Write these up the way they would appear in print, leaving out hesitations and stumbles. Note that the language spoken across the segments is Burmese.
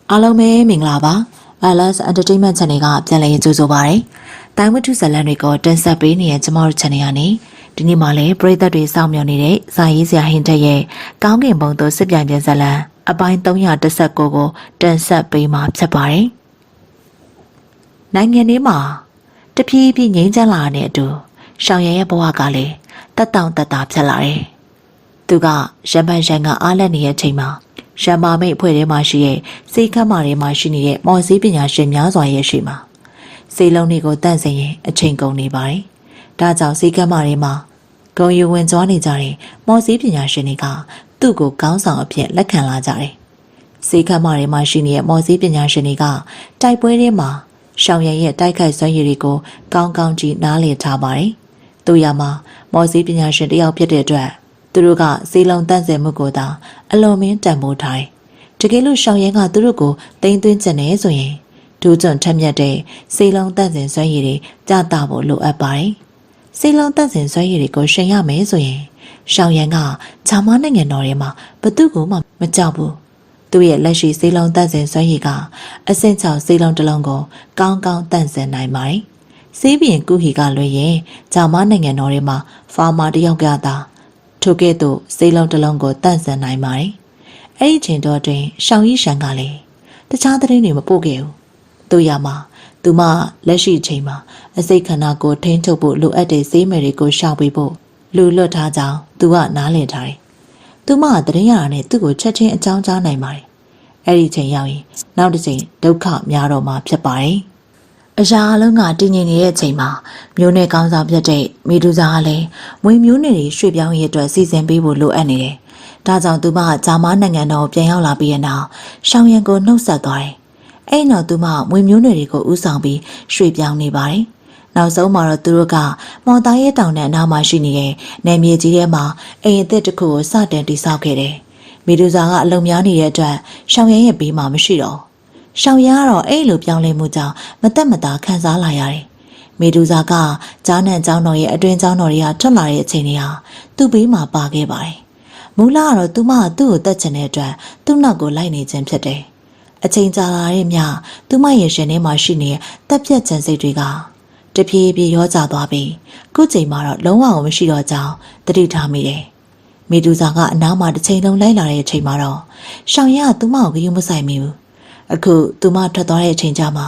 အားလုံးပဲမင်္ဂလာပါ Balance Entertainment Channel ကပြန်လည်ကြိုဆိုပါရစေ။တိုင်းဝတ္ထုဇာတ်လမ်းတွေကိုတင်ဆက်ပေးနေတဲ့ကျမတို့ Channel ကနေဒီနေ့မှလည်းပရိသတ်တွေစောင့်မျှော်နေတဲ့ဇာရေးစရာဟင်းတက်ရဲ့ကောင်းကင်ဘုံသို့စစ်ပြိုင်ပြန်ဇာတ်လမ်းအပိုင်း319ကိုတင်ဆက်ပေးမှာဖြစ်ပါတယ်။နိုင်ငံလေးမှာတဖြည်းဖြည်းငြိမ်းချမ်းလာတဲ့အတူရှောင်ရရဲ့ဘဝကလည်းတက်တောင့်တက်တာဖြစ်လာတယ်။သူကရံပန်ရံကအားလက်နေတဲ့အချိန်မှာရံမာမိတ်အဖွဲ့ထဲမှာရှိတဲ့စေခတ်မာထဲမှာရှိနေတဲ့မော်စည်းပညာရှင်များစွာရဲ့ရှိမှာစေလုံးတွေကိုတန့်စင်ရင်အချိန်ကုန်နေပါတယ်။ဒါကြောင့်စေခတ်မာထဲမှာဂုံယူဝင်ကြွားနေကြတဲ့မော်စည်းပညာရှင်တွေကသူ့ကိုကောင်းဆောင်အဖြစ်လက်ခံလာကြတယ်။စေခတ်မာထဲမှာရှိနေတဲ့မော်စည်းပညာရှင်တွေကတိုက်ပွဲထဲမှာရှောင်ရရဲ့တိုက်ခိုက်ဆွမ်းရည်တွေကိုကောင်းကောင်းကြည့်နားလည်ထားပါတယ်။သူရမှာမော်စည်းပညာရှင်တယောက်ဖြစ်တဲ့အတွက်သူတို့ကစေလုံးတန့်စင်မှုကိုသာအလွန်မင်းတန်ဖိုးထားတယ်။တကယ်လို့ရှောင်ရဲကသူတို့ကိုတိမ်သွင်းကျင်နေဆိုရင်ဒူးကျွန်းထက်မြက်တဲ့စေလုံးတန့်စင်စွမ်းရည်တွေကြတာဖို့လိုအပ်ပါတယ်။စေလုံးတန့်စင်စွမ်းရည်တွေကိုရှင်ရမယ်ဆိုရင်ရှောင်ရဲကဂျာမန်နိုင်ငံတော်ထဲမှာဘသူ့ကိုမှမကြောက်ဘူး။သူ့ရဲ့လက်ရှိစေလုံးတန့်စင်စွမ်းရည်ကအဆင့်6စေလုံးတစ်လုံးကိုကောင်းကောင်းတန့်စင်နိုင်ပါတယ်။စေးပြင်ကုဟီကလွှဲရင်ဂျာမန်နိုင်ငံတော်ထဲမှာဖာမာတယောက်ကသာထိုကဲ့သို့စေလုံးတစ်လုံးကိုတန့်စင်နိုင်ပါတယ်။အဲ့ဒီချိန်တော့တွင်ရှောင်ရီရှန်ကလည်းတခြားသတင်းတွေမပို့ခဲ့ဘူး။သူရမှာသူမလက်ရှိချိန်မှာအစိတ်ခန္ဓာကိုထိန်းချုပ်ဖို့လိုအပ်တဲ့ဈေးမယ်တွေကိုရှောင်ပေးဖို့လူလွတ်ထားကြောင်းသူကနားလည်ထားတယ်။သူမကသတင်းရတာနဲ့သူ့ကိုချက်ချင်းအကြောင်းကြားနိုင်ပါတယ်။အဲ့ဒီချိန်ရောက်ရင်နောက်တစ်ချိန်ဒုက္ခများတော့မှာဖြစ်ပါတယ်။အရာအလုံးကတည်ငြိမ်နေတဲ့အချိန်မှာမျိုးနယ်ကောင်းဆောင်ပြတ်တဲ့မီဒူဇာကလည်းမွေမျိုးနယ်တွေရွှေ့ပြောင်းရေးအတွက်စီစဉ်ပေးဖို့လိုအပ်နေတယ်။ဒါကြောင့်သူမဂျာမန်နိုင်ငံတော်ပြန်ရောက်လာပြီးတဲ့နောက်ရှောင်းရံကိုနှုတ်ဆက်သွားတယ်။အဲ့နောက်သူမမွေမျိုးနယ်တွေကိုဥဆောင်ပြီးရွှေ့ပြောင်းနေပါတယ်။နောက်ဆုံးမှာတော့သူတို့ကမော်သားရဲတောင်နဲ့အနားမှာရှိနေတဲ့နယ်မြေကြီးထဲမှာအိမ်အသစ်တစ်ခုကိုစတင်တည်ဆောက်ခဲ့တယ်။မီဒူဇာကအလုံများနေတဲ့အတွက်ရှောင်းရံရဲ့ဘေးမှာမရှိတော့ရှောင်ရကတော့အဲ့လိုပြောင်းလဲမှုကြောင့်မတက်မတာခံစားလာရတယ်။မေဒူဇာကဂျားနန်ကျောင်းတော်ရဲ့အတွင်းကျောင်းတော်တွေကထွက်လာတဲ့အချိန်တွေဟာသူ့ဘေးမှာပါခဲ့ပါတယ်။မူလကတော့သူမကသူ့ကိုတတ်ချင်တဲ့အတွက်သူ့နောက်ကိုလိုက်နေခြင်းဖြစ်တယ်။အချိန်ကြာလာတဲ့မြသူမရဲ့ရှင်ထဲမှာရှိနေတဲ့တက်ပြက်ချင်စိတ်တွေကတပြေးပြေးရောကျသွားပြီးခုချိန်မှာတော့လုံးဝမရှိတော့ကြောင်းသတိထားမိတယ်။မေဒူဇာကအနားမှာတစ်ချိန်လုံးလိုက်လာတဲ့အချိန်မှာတော့ရှောင်ရကသူမကိုဂရုမစိုက်မိဘူး။အခုသူမထွက်သွားတဲ့အချိန်ကျမ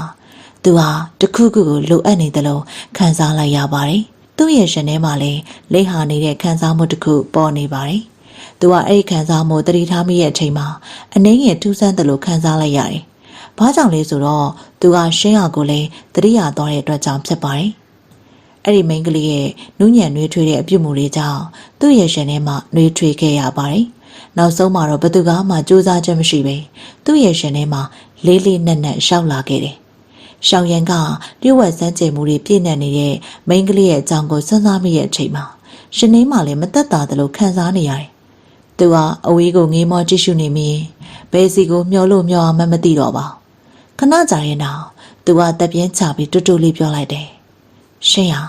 ှသူဟာတခုခုကိုလိုအပ်နေတယ်လို့ခံစားလိုက်ရပါတယ်။သူ့ရဲ့ရှင်ထဲမှာလည်းလိဟာနေတဲ့ခံစားမှုတစ်ခုပေါ်နေပါတယ်။သူကအဲ့ဒီခံစားမှုတတိထားမိရဲ့အချိန်မှာအနှင်းငယ်ထူးဆန်းတယ်လို့ခံစားလိုက်ရတယ်။ဘာကြောင့်လဲဆိုတော့သူကရှင်းရကိုလည်းတတိယသွားတဲ့အတွက်ကြောင့်ဖြစ်ပါတယ်။အဲ့ဒီမိန်းကလေးရဲ့နူးညံ့နှွေးထွေးတဲ့အပြုမှုလေးကြောင့်သူ့ရဲ့ရှင်ထဲမှာနှွေးထွေးခဲ့ရပါတယ်။နောက်ဆုံးမှာတော့ဘသူကမှစူးစမ်းချက်မရှိပဲသူ့ရဲ့ရှင်ထဲမှာလေးလေးနက်နက်ရှောက်လာခဲ့တယ်။ရှောင်ရံကလျှို့ဝှက်စမ်းကြယ်မှုတွေပြည့်နေနေတဲ့မိန်းကလေးရဲ့အကြောင်းကိုစဉ်းစားမိတဲ့အချိန်မှာရှင်နေမှလည်းမသက်သာသလိုခံစားနေရတယ်။သူကအဝေးကိုငေးမောကြည့်ရှုနေမိရင်ဘယ်စီကိုမျောလို့မျောအောင်မသိတော့ပါ။ခဏကြာရင်တော့သူကတပြင်းချပြီးတူတူလေးပြောလိုက်တယ်။ရှင်ဟာ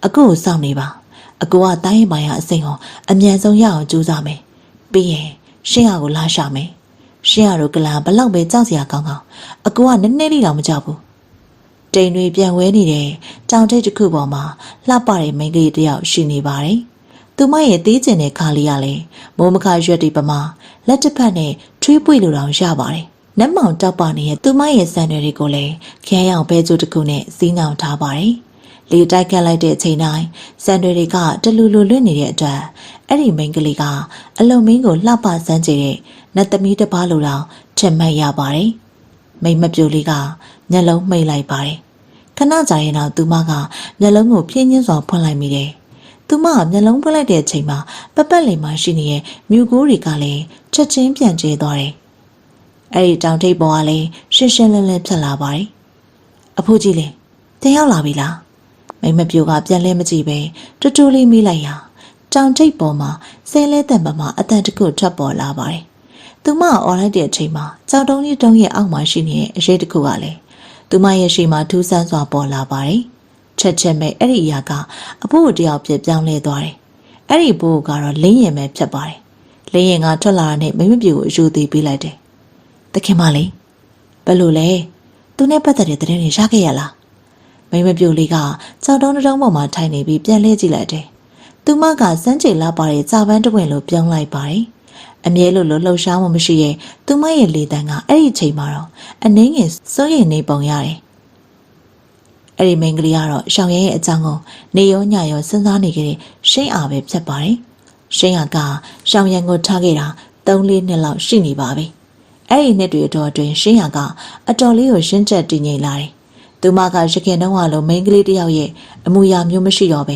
အကူကိုစောင့်နေပါ။အကူကတိုင်းရင်ပိုင်းအစိမ်ဟောအမြန်ဆုံးရအောင်ကြိုးစားမယ်။ပြီးရင်ရှင်ဟာကိုလာရှာမယ်။ရှင်ရတို့ကလာဘလောက်ပဲကြောက်စရာကောင်းကောင်းအကူကနည်းနည်းလေးတော့မကြောက်ဘူးတိမ်တွေပြန်ဝဲနေတဲ့ကြောင်ထိပ်တစ်ခုပေါ်မှာလှပတဲ့မိန်းကလေးတစ်ယောက်ရှိနေပါတယ်သူမရဲ့သေးကျင်တဲ့ခါလေးကလည်းမိုးမခရွက်တွေပမာလက်တစ်ဖက်နဲ့ထွေးပွေလိုတောင်ရပါတယ်နက်မောင်တောက်ပါနေတဲ့သူမရဲ့ဆန်တွေကိုလည်းခရမ်းရောင်ဘဲကျိုးတစ်ခုနဲ့စီးညောင်ထားပါတယ်လေတိုက်ခတ်လိုက်တဲ့အချိန်တိုင်းဆန်တွေကတလူလူလွတ်နေတဲ့အတွက်အဲ့ဒီမိန်းကလေးကအလုံမင်းကိုလှပစမ်းကြည့်တဲ့နတ်သမီးတစ်ပါးလိုတော့ထင်မှတ်ရပါတယ်မိမပြိုလေးကမျက်လုံးမှိတ်လိုက်ပါတယ်ခဏကြာရင်တော့သူမကမျက်လုံးကိုဖြင်းချင်းစွာဖွင့်လိုက်မိတယ်သူမကမျက်လုံးဖွင့်လိုက်တဲ့အချိန်မှာပပတ်လိမ်မှာရှိနေတဲ့မြူကိုးတွေကလည်းချက်ချင်းပြန်ကျဲသွားတယ်အဲ့ဒီတောင်ထိပ်ပေါ်ကလည်းရှင်းရှင်းလင်းလင်းဖြစ်လာပါတယ်အဖိုးကြီးလေးတင်ရောက်လာပြီလားမိမပြိုကပြန်လဲမကြည့်ပဲတူတူလေးမိလိုက်ရာတောင်ထိပ်ပေါ်မှာဆဲလဲတံပမှာအတန်တခုထွက်ပေါ်လာပါတယ်သူမအော်လိုက်တဲ့အချိန်မှာကြောက်တုံးကြီးတုံးရဲ့အောက်မှာရှိနေတဲ့အရေးတစ်ခုကလည်းသူမရဲ့ရှေ့မှာထူးဆန်းစွာပေါ်လာပါတယ်ချက်ချက်မဲ့အဲ့ဒီအရာကအဖိုးတယောက်ဖြစ်ပြောင်းလဲသွားတယ်အဲ့ဒီဘိုးကတော့လင်းရင်ပဲဖြစ်ပါတယ်လင်းရင်ကထွက်လာတဲ့မိမပြူကိုအယူသေးပေးလိုက်တယ်သခင်မလေး ဘယ်လိုလဲသူနဲ့ပတ်သက်တဲ့သတင်းတွေရခဲ့ရလားမိမပြိုလေးကကြောက်တုံးတုံးပေါ်မှာထိုင်နေပြီးပြန်လှည့်ကြည့်လိုက်တယ်သူမကစမ်းချေလာပါတဲ့ကြာပန်းတပွင့်လိုပြုံးလိုက်ပါတယ်အမြဲလိုလှုပ်ရှားမှုမရှိရဲ့သူမရဲ့လေတံကအဲ့ဒီအချိန်မှာတော့အနှင်းငယ်စိုးရိမ်နေပုံရတယ်အဲ့ဒီမိန်းကလေးကတော့ရှောင်ရဲရဲ့အကြောင်းကိုနေရောညရောစဉ်းစားနေကြတဲ့ရှင်းအားပဲဖြစ်ပါတယ်ရှင်းအားကရှောင်ရံကိုထားခဲ့တာ3-4နှစ်လောက်ရှိနေပါပြီအဲ့ဒီနှစ်တွေတော့အတွင်းရှင်းအားကအတော်လေးကိုရှင်းချက်တည်ငြိမ်လာတယ်သူမကရခင်တုန်းကလိုမိန်းကလေးတစ်ယောက်ရဲ့အမူအရာမျိုးမရှိတော့ပ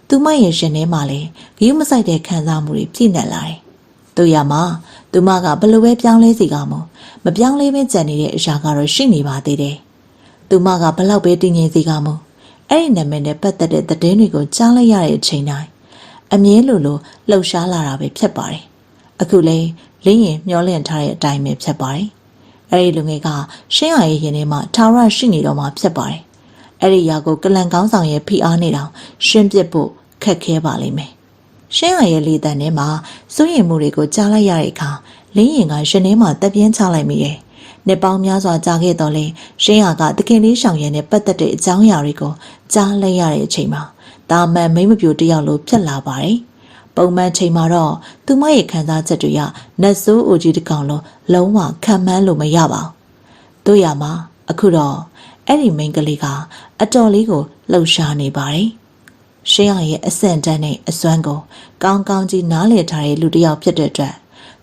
ဲသူမရဲ့ရှင်ထဲမှာလည်းဂရုမစိုက်တဲ့ခံစားမှုတွေပြည့်နေလာတယ်။တို့ရမှာသူမကဘလို့ပဲပြောင်းလဲစီကမှမပြောင်းလဲပဲကြံနေတဲ့အရာကတော့ရှိနေပါသေးတယ်။သူမကဘလောက်ပဲတည်ငြိမ်စီကမှအဲ့ဒီနာမည်နဲ့ပတ်သက်တဲ့သတင်းတွေကိုကြားလိုက်ရတဲ့အချိန်တိုင်းအမြဲလိုလှုပ်ရှားလာတာပဲဖြစ်ပါတယ်။အခုလဲလင်းရင်မျောလင့်ထားတဲ့အတိုင်းပဲဖြစ်ပါတယ်။အဲ့ဒီလူငယ်ကရှင်းရရဲ့ရင်ထဲမှာထာဝရရှိနေတော့မှဖြစ်ပါတယ်။အဲ့ဒီຢာကိုကလန်ကောင်းဆောင်ရဲ့ဖိအားနေတောင်ရှင်းပစ်ဖို့ခက်ခဲပါလိမ့်မယ်။ရှင်းရရဲ့လေတံထဲမှာစိုးရိမ်မှုတွေကိုကြားလိုက်ရတဲ့အခါလင်းရင်ကရှင်ထဲမှာတက်ပြင်းချလိုက်မိတယ်။နှစ်ပေါင်းများစွာကြာခဲ့တော့လေရှင်းရကတခင်လေးရှောင်ရဲနဲ့ပတ်သက်တဲ့အကြောင်းအရာတွေကိုကြားလိုက်ရတဲ့အချိန်မှာဒါမှန်မိမပြိုတယောက်လိုဖြစ်လာပါတယ်။ပုံမှန်ချိန်မှာတော့သူမရဲ့ခံစားချက်တွေကနတ်ဆိုးအိုကြီးတစ်ကောင်လုံးလုံးဝခံမှန်းလို့မရပါဘူး။တို့ရမှာအခုတော့အဲ့ဒီမိန်းကလေးကအတော်လေးကိုလှုပ်ရှားနေပါတယ်။ရှင်းရရဲ့အဆင့်တန်းနဲ့အစွမ်းကိုကောင်းကောင်းကြီးနားလည်ထားတဲ့လူတစ်ယောက်ဖြစ်တဲ့အတွက်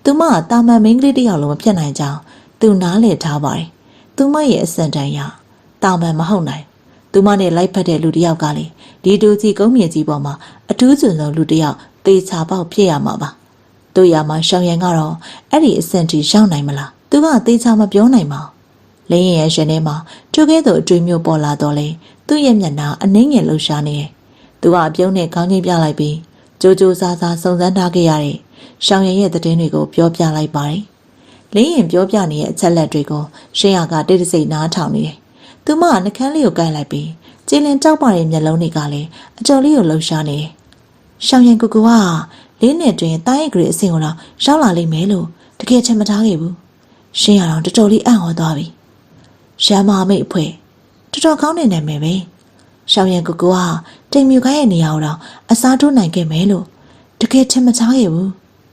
သူမကတာမန်မိန်းကလေးတစ်ယောက်လုံးမဖြစ်နိုင်ကြောင်းသူနားလည်ထားပါတယ်။သူမရဲ့အဆင့်တန်းရတာမန်မဟုတ်နိုင်သူမနဲ့လိုက်ဖက်တဲ့လူတစ်ယောက်ကလေဒီတူကြီးကုန်းမြေကြီးပေါ်မှာအထူးစွန်ဆုံးလူတစ်ယောက်သေချာပေါက်ဖြစ်ရမှာပါ။တို့ရမှာရှောင်ရံကတော့အဲ့ဒီအဆင့်ကြီးရောက်နိုင်မလား။သူကသေချာမပြောနိုင်ပါဘူး။လင်းရင်ရဲ့ရှင်ထဲမှာသူကဲ့သို့အတွေ့မျိုးပေါ်လာတော့လေသူ့ရဲ့မျက်နှာအနှင်းငယ်လှရှားနေတယ်။သူကအပြုံးနဲ့ခေါင်းချင်းပြလိုက်ပြီးကြိုးကြိုးစားစားစုံစမ်းထားခဲ့ရတဲ့ရှောင်ရံရဲ့သတင်းတွေကိုပြောပြလိုက်ပါတယ်။လင်းရင်ပြောပြနေတဲ့အချက်လက်တွေကိုရှင်းရကတိတ်တဆိတ်နားထောင်နေတယ်။သူမကနှကန်းလေးကိုကိုက်လိုက်ပြီးကျင်းလင်တောက်ပါတဲ့မျက်လုံးတွေကလည်းအကျော်လေးကိုလှရှားနေတယ်။ရှောင်ရံကိုကလေးနဲ့တွင်တားရဲ့ဂရေအဆင့်ကိုတော့ရောက်လာလိမ့်မယ်လို့တကယ်ချင်မထားခဲ့ဘူး။ရှင်းရတော့တော်တော်လေးအံ့ဩသွားပြီ။ရမ်းမာမိတ်အဖွဲတော်တော်ကောင်းတဲ့နာမည်ပဲ။ရှောင်ရံကိုကတိမ်မြူခိုင်းရဲ့နေရာကိုတော့အစားထိုးနိုင်ခဲ့မယ်လို့တကယ်ချင်မထားခဲ့ဘူး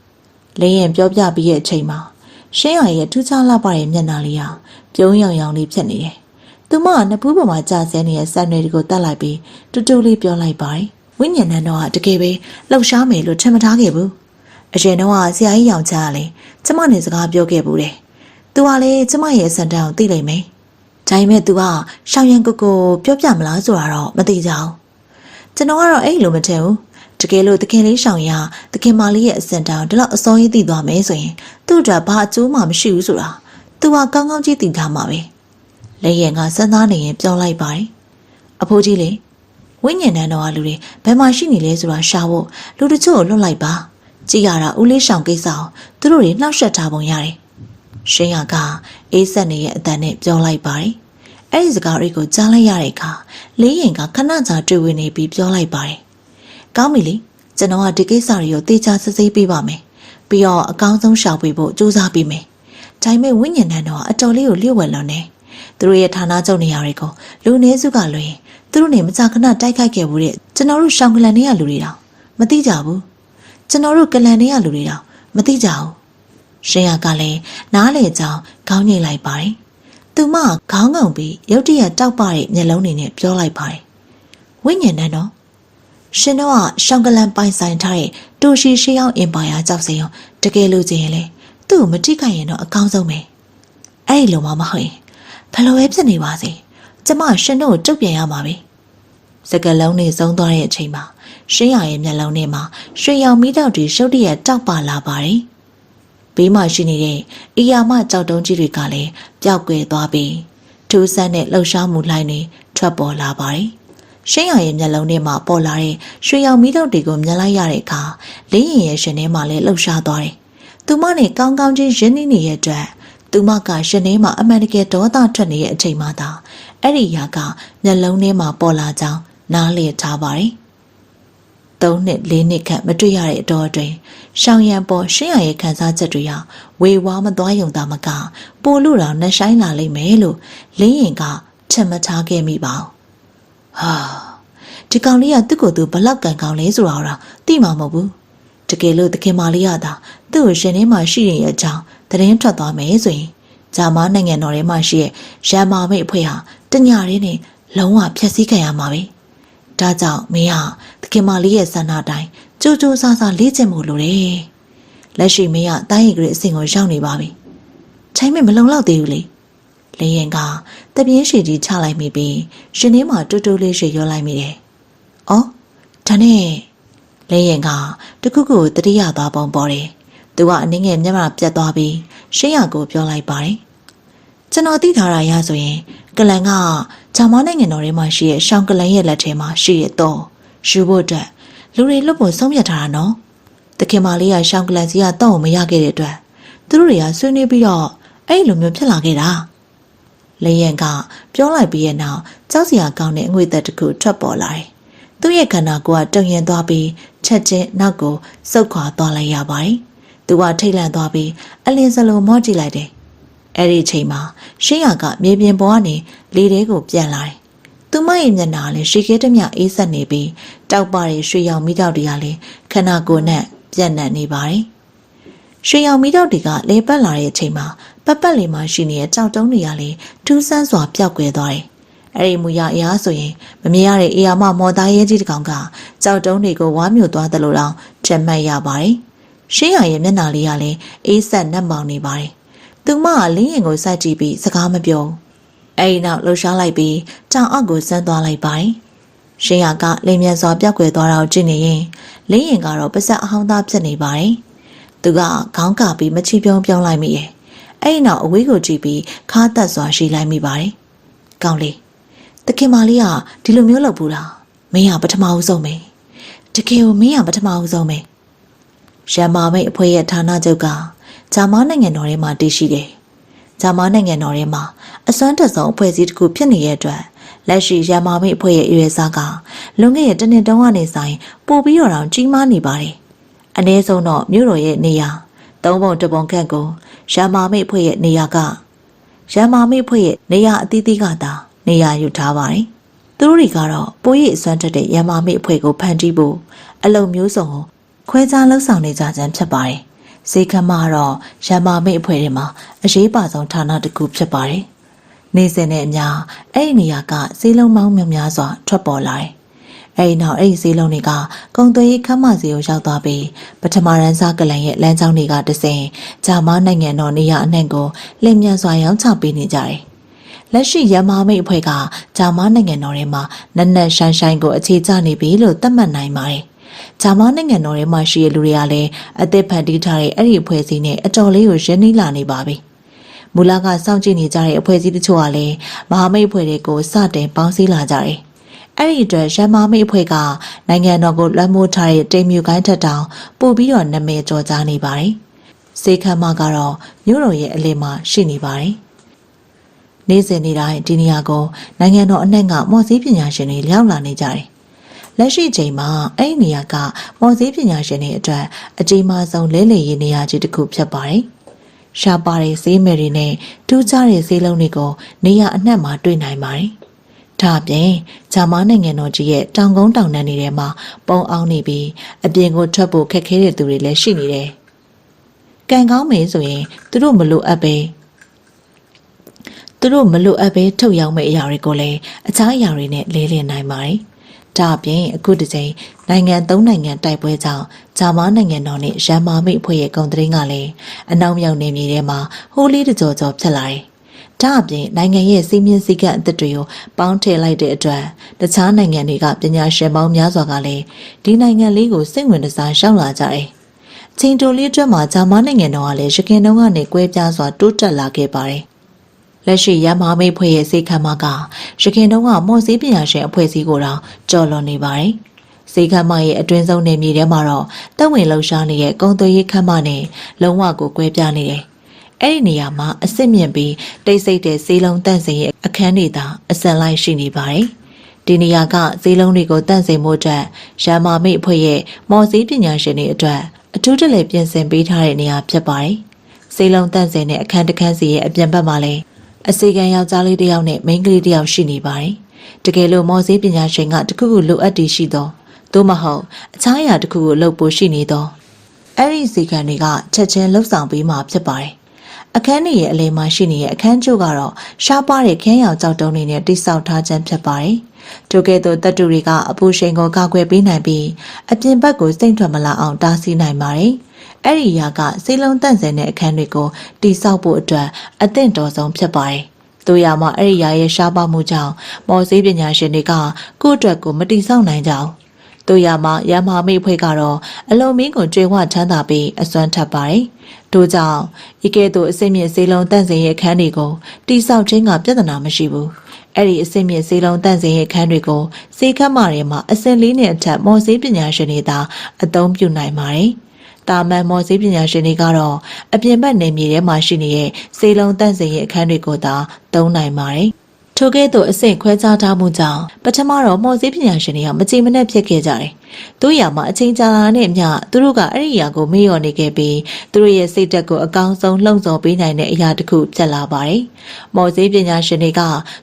။လင်းရင်ပြောပြပြီးရဲ့အချိန်မှာရှင်းရရဲ့ထူးခြားလာပါတဲ့မျက်နှာလေးဟာပြုံးရောင်ရောင်လေးဖြစ်နေတယ်။သူမကနဖူးပေါ်မှာကြာဆဲနေတဲ့စံတွေကိုတတ်လိုက်ပြီးတူတူလေးပြောလိုက်ပါတယ်။ဝိညာဉ်နဲ့တော့တကယ်ပဲလှုပ်ရှားမယ်လို့ထင်မထားခဲ့ဘူး။အရင်တော့ဆရာကြီးရောင်ချကလည်းကျမနဲ့စကားပြောခဲ့ဘူးတဲ့။သူကလည်းကျမရဲ့စံတန်းကိုသိလိုက်မယ်။ဒါပေမဲ့သူကရှောင်ရံကိုပြောပြမလားဆိုတာတော့မသိကြဘူး။ကျွန်တော်ကတော့အဲ့လိုမထင်ဘူး။တကယ်လို့တခင်လေးရှောင်ရတခင်မလေးရဲ့အစင်တောင်ဒီလောက်အစောကြီးသိသွားမယ်ဆိုရင်သူ့အတွက်ဘာအကျိုးမှမရှိဘူးဆိုတာသူကကောင်းကောင်းကြီးသိထားမှာပဲ။လက်ရံကစဉ်းစားနေရင်ပြောလိုက်ပါတယ်။အဖိုးကြီးလေဝိညာဉ်တန်းတော်ကလူတွေဘယ်မှာရှိနေလဲဆိုတာရှာဖို့လူတချို့ကိုလွတ်လိုက်ပါ။ကြည့်ရတာဦးလေးရှောင်ကိစ္စအောင်သူတို့တွေနှောက်ယှက်ထားပုံရတယ်။ရှင်းရကအေးဆက်နေရဲ့အတန်နဲ့ပြောလိုက်ပါတယ်။အဲ့ဒီစကားတွေကိုကြားလိုက်ရတဲ့အခါလေးရင်ကခဏကြာတွေ့ဝင်နေပြီးပြောလိုက်ပါတယ်။ကောင်းပြီလေကျွန်တော်ကဒီကိစ္စတွေကိုသေချာစစ်ဆေးပေးပါမယ်။ပြီးတော့အကောင်းဆုံးရှာဖွေဖို့ကြိုးစားပေးမယ်။ဒါပေမဲ့ဝိညာဉ်တန်းတော်ကအတော်လေးကိုလျှို့ဝှက်လွန်နေ။သူတို့ရဲ့ဌာနချုပ်နေရာတွေကိုလူနည်းစုကလွင်သူတို့နေမကြာခဏတိုက်ခိုက်ခဲ့ဘူးတဲ့ကျွန်တော်တို့ရှောင်းကလန်တွေကလူတွေတောင်မသိကြဘူးကျွန်တော်တို့ကလန်တွေကလူတွေတောင်မသိကြဘူးရှင်ရကလည်းနားလေကြောင်ခေါင်းငိတ်လိုက်ပါတယ်သူမခေါင်းငုံပြီးရုတ်တရက်တောက်ပတဲ့မျက်လုံးတွေနဲ့ပြောလိုက်ပါတယ်ဝိညာဉ်တန်းတော်ရှင်တို့ကရှောင်းကလန်ပိုင်ဆိုင်ထားတဲ့တိုရှီရှေးအောင်အင်ပါယာကြောက်စင်တကယ်လို့ကျင်ရင်လေသူ့ကိုမထိခိုက်ရင်တော့အကောင်းဆုံးပဲအဲ့ဒီလိုမှမဟုတ်ရင်ဘယ်လိုပဲဖြစ်နေပါစေကျမရှင်တို့ကိုတုတ်ပြန်ရမှာပဲစကလုံးနဲ့ဆုံးသွားတဲ့အချိန်မှာရှင်းရရဲ့မျက်လုံးထဲမှာရွှေရောင်မီးတောက်တွေရှုပ်တရက်တောက်ပါလာပါတယ်ဘေးမှာရှိနေတဲ့အီယာမကြောက်တုံးကြီးတွေကလည်းပျောက်ကွယ်သွားပြီးထူးဆန်းတဲ့လှုပ်ရှားမှုလှိုင်းတွေထွက်ပေါ်လာပါတယ်ရှင်းရရဲ့မျက်လုံးထဲမှာပေါ်လာတဲ့ရွှေရောင်မီးတောက်တွေကိုမြင်လိုက်ရတဲ့အခါလင်းရင်ရဲ့ရှင်ထဲမှာလည်းလှုပ်ရှားသွားတယ်သူမနဲ့ကောင်းကောင်းချင်းရင်းနှီးနေတဲ့အတွက်သူမကရှင်ထဲမှာအမှန်တကယ်ဒေါသထွက်နေတဲ့အချိန်မှသာအဲ့ဒီຢာကမျက်လုံးထဲမှာပေါ်လာကြောင်းနားလည်ထားပါတယ် 3 နှစ်4 နှစ်ခန့်မတွေ့ရတဲ့အတော်အတွင်းရှောင်းရံပေါ်ရှင်းရရဲ့ခန်းစားချက်တွေဟာဝေဝါးမသွားယုံတာမကပိုလို့တောင်နှဆိုင်လာလိမ့်မယ်လို့လင်းရင်ကချင်မထားခဲ့မိပါဟာဒီကောင်လေးကသူ့ကိုယ်သူဘလောက်ကန်ကောင်းလဲဆိုတာတော့သိမှာမဟုတ်ဘူးတကယ်လို့သခင်မလေးရတာသူ့ကိုရှင်ထဲမှာရှိနေတဲ့အကြောင်းသတင်းထွက်သွားမယ်ဆိုရင်ဂျာမန်နိုင်ငံတော်ထဲမှာရှိတဲ့ရန်မာမိတ်အဖွဲ့ဟာတညရင်းနဲ့လုံးဝဖျက်ဆီးခံရမှာပဲဒါကြောင့်မင်းဟာသခင်မလေးရဲ့ဆန္ဒတိုင်းကြိုးကြိုးစားစားလေ့ကျင့်မှုလိုတယ်လက်ရှိမင်းကတိုင်းရီကလေးအဆင့်ကိုရောက်နေပါပြီချိန်မမလုံလောက်သေးဘူးလေလင်းရင်ကတပြင်းရှည်ကြီးချလိုက်မိပြီးရှင်ထဲမှာတူတူလေးရှည်ရောလိုက်မိတယ်အော်ဒါနဲ့လင်းရင်ကတခုခုတတိယသွားပုံပေါ်တယ်သူကအနည်းငယ်မျက်မှောက်ပြတ်သွားပြီးရှင်းရကိုပြောလိုက်ပါတယ်ကျွန်တော်သိထားတာရဆိုရင်ကလန်ကဂျာမန်နိုင်ငံတော်ထဲမှာရှိတဲ့ရှောင်းကလန်ရဲ့လက်ထဲမှာရှိတဲ့တော့ယူဖို့အတွက်လူတွေလွတ်ဖို့ဆုံးဖြတ်ထားတာနော်တခင်မလေးကရှောင်းကလန်စီကတော့မရခဲ့တဲ့အတွက်သူတို့တွေကဆွေးနွေးပြီးတော့အဲ့လိုမျိုးဖြစ်လာခဲ့တာလေရင်ကပြောလိုက်ပြီးရဲ့နောက်ကြောက်စရာကောင်းတဲ့အငွေသက်တစ်ခုထွက်ပေါ်လာတယ်သူ့ရဲ့ခန္ဓာကိုယ်ကတုံရင်သွားပြီးချက်ချင်းနောက်ကိုစုပ်ခွာသွားလိုက်ရပါတယ်သူကထိတ်လန့်သွားပြီးအလင်းစလုံးမော့ကြည့်လိုက်တယ်အဲ့ဒီအချိန်မှာရှင်းရကမြေပြင်ပေါ်ကနေလေထဲကိုပြန်လာတယ်သူမရဲ့မျက်နှာလည်းရှေ့ခဲတမျှအေးဆက်နေပြီးတောက်ပတဲ့ရွှေရောင်မိတောက်တွေကလည်းခန္ဓာကိုယ်နဲ့ပြန့်နှံ့နေပါတယ်ရွှေရောင်မိတောက်တွေကလေပတ်လာတဲ့အချိန်မှာပတ်ပတ်လေးမှာရှိနေတဲ့ကြောက်တုံးတွေကလည်းထူးဆန်းစွာပျောက်ကွယ်သွားတယ်အဲ့ဒီမူရအရာဆိုရင်မမြင်ရတဲ့အေယာမမော်သားရဲကြီးတစ်ကောင်ကကြောက်တုံးတွေကိုဝါမျိုးသွားတယ်လို့တောင်ချက်မှတ်ရပါတယ်ရှင်းရရဲ့မျက်နှာလေးကလည်းအေးဆက်နှက်မောင်နေပါတယ်သူမကလင်းရင်ကိုစိုက်ကြည့်ပြီးစကားမပြောအဲ့ဒီနောက်လှူရှားလိုက်ပြီးတောင်အောက်ကိုဆန်းသွားလိုက်ပါတယ်ရှင်းရကလင်းမြန်စွာပြောက်ကွယ်သွားတာကိုကြည့်နေရင်လင်းရင်ကတော့ပါစက်အဟောင်းသားဖြစ်နေပါတယ်သူကခေါင်းကပြီးမချီပြုံးပြုံးလိုက်မိရဲ့အဲ့ဒီနောက်အဝေးကိုကြည့်ပြီးခါသက်စွာရှိလိုက်မိပါတယ်ကောင်းလေးတခင်မလေးကဒီလိုမျိုးလုပ်ဘူးလားမင်းကပထမဦးဆုံးပဲတကယ်ကိုမင်းကပထမဦးဆုံးပဲရန်မာမိတ်အဖွဲ့ရဲ့ဌာနချုပ်ကဂျာမန်နိုင်ငံတော်ထဲမှာတည်ရှိတယ်ဂျာမန်နိုင်ငံတော်ထဲမှာအစွမ်းတက်ဆုံးအဖွဲ့အစည်းတစ်ခုဖြစ်နေတဲ့အတွက်လက်ရှိရန်မာမိတ်အဖွဲ့ရဲ့အရွယ်စားကလွန်ခဲ့တဲ့တစ်နှစ်တုန်းကနေဆိုင်ပို့ပြီးတော့တောင်ကြီးမားနေပါတယ်အနည်းဆုံးတော့မြို့တော်ရဲ့နေရာ၃ပုံ၁ပုံခန့်ကိုရန်မာမိတ်အဖွဲ့ရဲ့နေရာကရန်မာမိတ်အဖွဲ့ရဲ့နေရာအသီးသီးကသာနေရာယူထားပါတယ်သူတို့တွေကတော့ပိုးရည်အစွမ်းတက်တဲ့ရန်မာမိတ်အဖွဲ့ကိုဖန်တီးဖို့အလုံမျိုးစုံကိုခွဲခြားလှုပ်ဆောင်နေကြခြင်းဖြစ်ပါတယ်။စေခမကတော့ရန်မာမိတ်အဖွဲ့ထဲမှာအရေးပါဆုံးဌာနတစ်ခုဖြစ်ပါတယ်။နေစဉ်နဲ့အမျှအဲ့ဒီနေရာကဈေးလုံးမောင်းများစွာထွက်ပေါ်လာတယ်။အဲ့ဒီနောက်အဲ့ဒီဈေးလုံးတွေကကုံသွေးခမ်းမစီကိုရောက်သွားပြီးပထမရန်စားကလန်ရဲ့လမ်းကြောင်းတွေကတဆင်ဂျာမန်နိုင်ငံတော်နေရာအနှံ့ကိုလင်းမြန်စွာရောင်းချပေးနေကြတယ်။လက်ရှိရန်မာမိတ်အဖွဲ့ကဂျာမန်နိုင်ငံတော်ထဲမှာနက်နက်ရှိုင်းရှိုင်းကိုအခြေချနေပြီလို့သတ်မှတ်နိုင်ပါတယ်။ဂျာမန်နိုင်ငံတော်ထဲမှာရှိတဲ့လူတွေကလည်းအသက်ဖန်တီးထားတဲ့အဲ့ဒီအဖွဲ့အစည်းနဲ့အတော်လေးကိုရင်းနှီးလာနေပါပြီ။မူလကစောင့်ကြည့်နေကြတဲ့အဖွဲ့အစည်းတချို့ကလည်းမဟာမိတ်အဖွဲ့တွေကိုစတင်ပေါင်းစည်းလာကြတယ်။အဲ့ဒီအတွက်ရန်မာမိတ်အဖွဲ့ကနိုင်ငံတော်ကိုလွှမ်းမိုးထားတဲ့တိမ်မြူကိုင်းထက်တောင်ပို့ပြီးတော့နာမည်ကျော်ကြားနေပါတယ်။စေခမ်းမကတော့မြို့တော်ရဲ့အလယ်မှာရှိနေပါတယ်။နေ့စဉ်နေ့တိုင်းဒီနေရာကိုနိုင်ငံတော်အနှံ့ကမော်စည်းပညာရှင်တွေလျှောက်လာနေကြတယ်။လက်ရှိချိန်မှာအဲ့ဒီနေရာကမော်စည်းပညာရှင်တွေအတွက်အကြီးမားဆုံးလဲလှယ်ရေးနေရာကြီးတစ်ခုဖြစ်ပါတယ်။ရှားပါတဲ့ဈေးမယ်တွေနဲ့ထူးခြားတဲ့ဈေးလုံးတွေကိုနေရာအနှံ့မှာတွေ့နိုင်ပါတယ်။ဒါအပြင်ဂျာမန်နိုင်ငံတော်ကြီးရဲ့တောင်ကုန်းတောင်တန်းတွေထဲမှာပုံအောင်နေပြီးအပြင်ကိုထွက်ဖို့ခက်ခဲတဲ့သူတွေလည်းရှိနေတယ်။ကံကောင်းမယ်ဆိုရင်သူတို့မလိုအပ်ပဲထုတ်ရောက်မဲ့အရာတွေကိုလည်းအခြားအရာတွေနဲ့လဲလှယ်နိုင်ပါတယ်။ဒါအပြင်အခုတစ်ချိန်နိုင်ငံ၃နိုင်ငံတိုက်ပွဲကြောင့်ဂျာမန်နိုင်ငံတော်နဲ့ရန်မာမိတ်အဖွဲ့ရဲ့ကုန်သင်းကလည်းအနောက်မြောက်နေမြေထဲမှာဟိုးလေးတကြောကြောဖြစ်လာတယ်။ဒါအပြင်နိုင်ငံရဲ့စီးမြင့်စည်းကမ်းအသစ်တွေကိုပေါင်းထည့်လိုက်တဲ့အတွက်တခြားနိုင်ငံတွေကပညာရှင်ပေါင်းများစွာကလည်းဒီနိုင်ငံလေးကိုစိတ်ဝင်စားရှောက်လာကြတယ်။ချင်းတိုလေးအတွက်မှာဂျာမန်နိုင်ငံတော်ကလည်းရခင်တုန်းကနေကွဲပြားစွာတိုးတက်လာခဲ့ပါတယ်။လက်ရှိရန်မာမိတ်ဖွဲ့ရဲ့စေခမ်းမကရခင်တုန်းကမော်စည်းပညာရှင်အဖွဲ့အစည်းကိုတောင်ကျော်လွန်နေပါတယ်။စေခမ်းမရဲ့အတွင်းဆုံးနေမြေထဲမှာတော့တပ်ဝင်လှူရှားနေတဲ့ကုံသွေးရေးခမ်းမနဲ့လုံးဝကိုကွဲပြားနေတယ်။အဲ့ဒီနေရာမှာအစ်စ်မြင့်ပြီးတိတ်ဆိတ်တဲ့ဈေးလုံးတန့်စင်ရဲ့အခန်းတွေသာအစံလိုက်ရှိနေပါတယ်။ ဒီနေရာကဈေးလုံးတွေကိုတန့်စင်မှုအတွက်ရန်မာမိတ်အဖွဲ့ရဲ့မော်စည်းပညာရှင်တွေအတွက်အထူးတလဲပြင်ဆင်ပေးထားတဲ့နေရာဖြစ်ပါတယ်။ဈေးလုံးတန့်စင်တဲ့အခန်းတစ်ခန်းစီရဲ့အပြင်ဘက်မှာလည်းအစီကံယောက်ျားလေးတစ်ယောက်နဲ့မိန်းကလေးတစ်ယောက်ရှိနေပါတယ်။တကယ်လို့မော်စည်းပညာရှင်ကတခုခုလိုအပ်တည်ရှိသောသို့မဟုတ်အခြားအရာတစ်ခုကိုလုပ်ဖို့ရှိနေသောအဲ့ဒီစီကံတွေကချက်ချင်းလှုပ်ဆောင်ပေးမှာဖြစ်ပါတယ်။အခန်းကြီးရဲ့အလယ်မှာရှိနေတဲ့အခန်းကျို့ကတော့ရှားပါးတဲ့ခင်းရောင်ကြောက်တုံးတွေနဲ့တိစောက်ထားခြင်းဖြစ်ပါတယ်။ထို့ကဲ့သို့တပ်တူတွေကအပူရှိန်ကိုကာကွယ်ပေးနိုင်ပြီးအပြင်ဘက်ကိုစိမ့်ထွက်မလာအောင်တားဆီးနိုင်ပါတယ်။အဲ့ဒီအရာကစေလုံးတန့်စင်တဲ့အခန်းတွေကိုတိစောက်ဖို့အတွက်အသင့်တော်ဆုံးဖြစ်ပါတယ်။တို့ရမှာအဲ့ဒီအရာရဲ့ရှားပါးမှုကြောင့်မော်စည်းပညာရှင်တွေကကိုယ့်အတွက်ကိုမတိစောက်နိုင်ကြဘူး။တို့ရမှာရမမိတ်ဖွဲ့ကတော့အလုံးမင်းကိုကြွေဝချမ်းသာပြီးအစွမ်းထပ်ပါတယ်။တို့ကြောင့်ဤကဲ့သို့အစိမ့်မြင့်စေလုံးတန့်စင်ရဲ့အခန်းတွေကိုတိစောက်ခြင်းကပြဿနာမရှိဘူး။အဲ့ဒီအစိမ့်မြင့်စေလုံးတန့်စင်ရဲ့အခန်းတွေကိုစေခတ်မာတွေမှာအစင်လေးနဲ့အထက်မော်စည်းပညာရှင်တွေသာအသုံးပြုနိုင်ပါတယ်။တာမန်မော်စည်းပညာရှင်တွေကတော့အပြင်ဘက်နေမြေထဲမှာရှိနေတဲ့စေလုံးတန့်စင်ရဲ့အခန်းတွေကိုသာသုံးနိုင်ပါတယ်။ထို့ကဲ့သို့အဆင့်ခွဲခြားထားမှုကြောင့်ပထမတော့မော်စည်းပညာရှင်တွေကမကြည်မနှက်ဖြစ်ခဲ့ကြတယ်။တို့ရမှာအချိန်ကြာလာတဲ့အမျှသူတို့ကအဲ့ဒီအရာကိုမေ့လျော့နေခဲ့ပြီးသူတို့ရဲ့စိတ်ဓာတ်ကိုအကောင်းဆုံးလှုံ့ဆော်ပေးနိုင်တဲ့အရာတစ်ခုဖြစ်လာပါတယ်။မော်စည်းပညာရှင်တွေ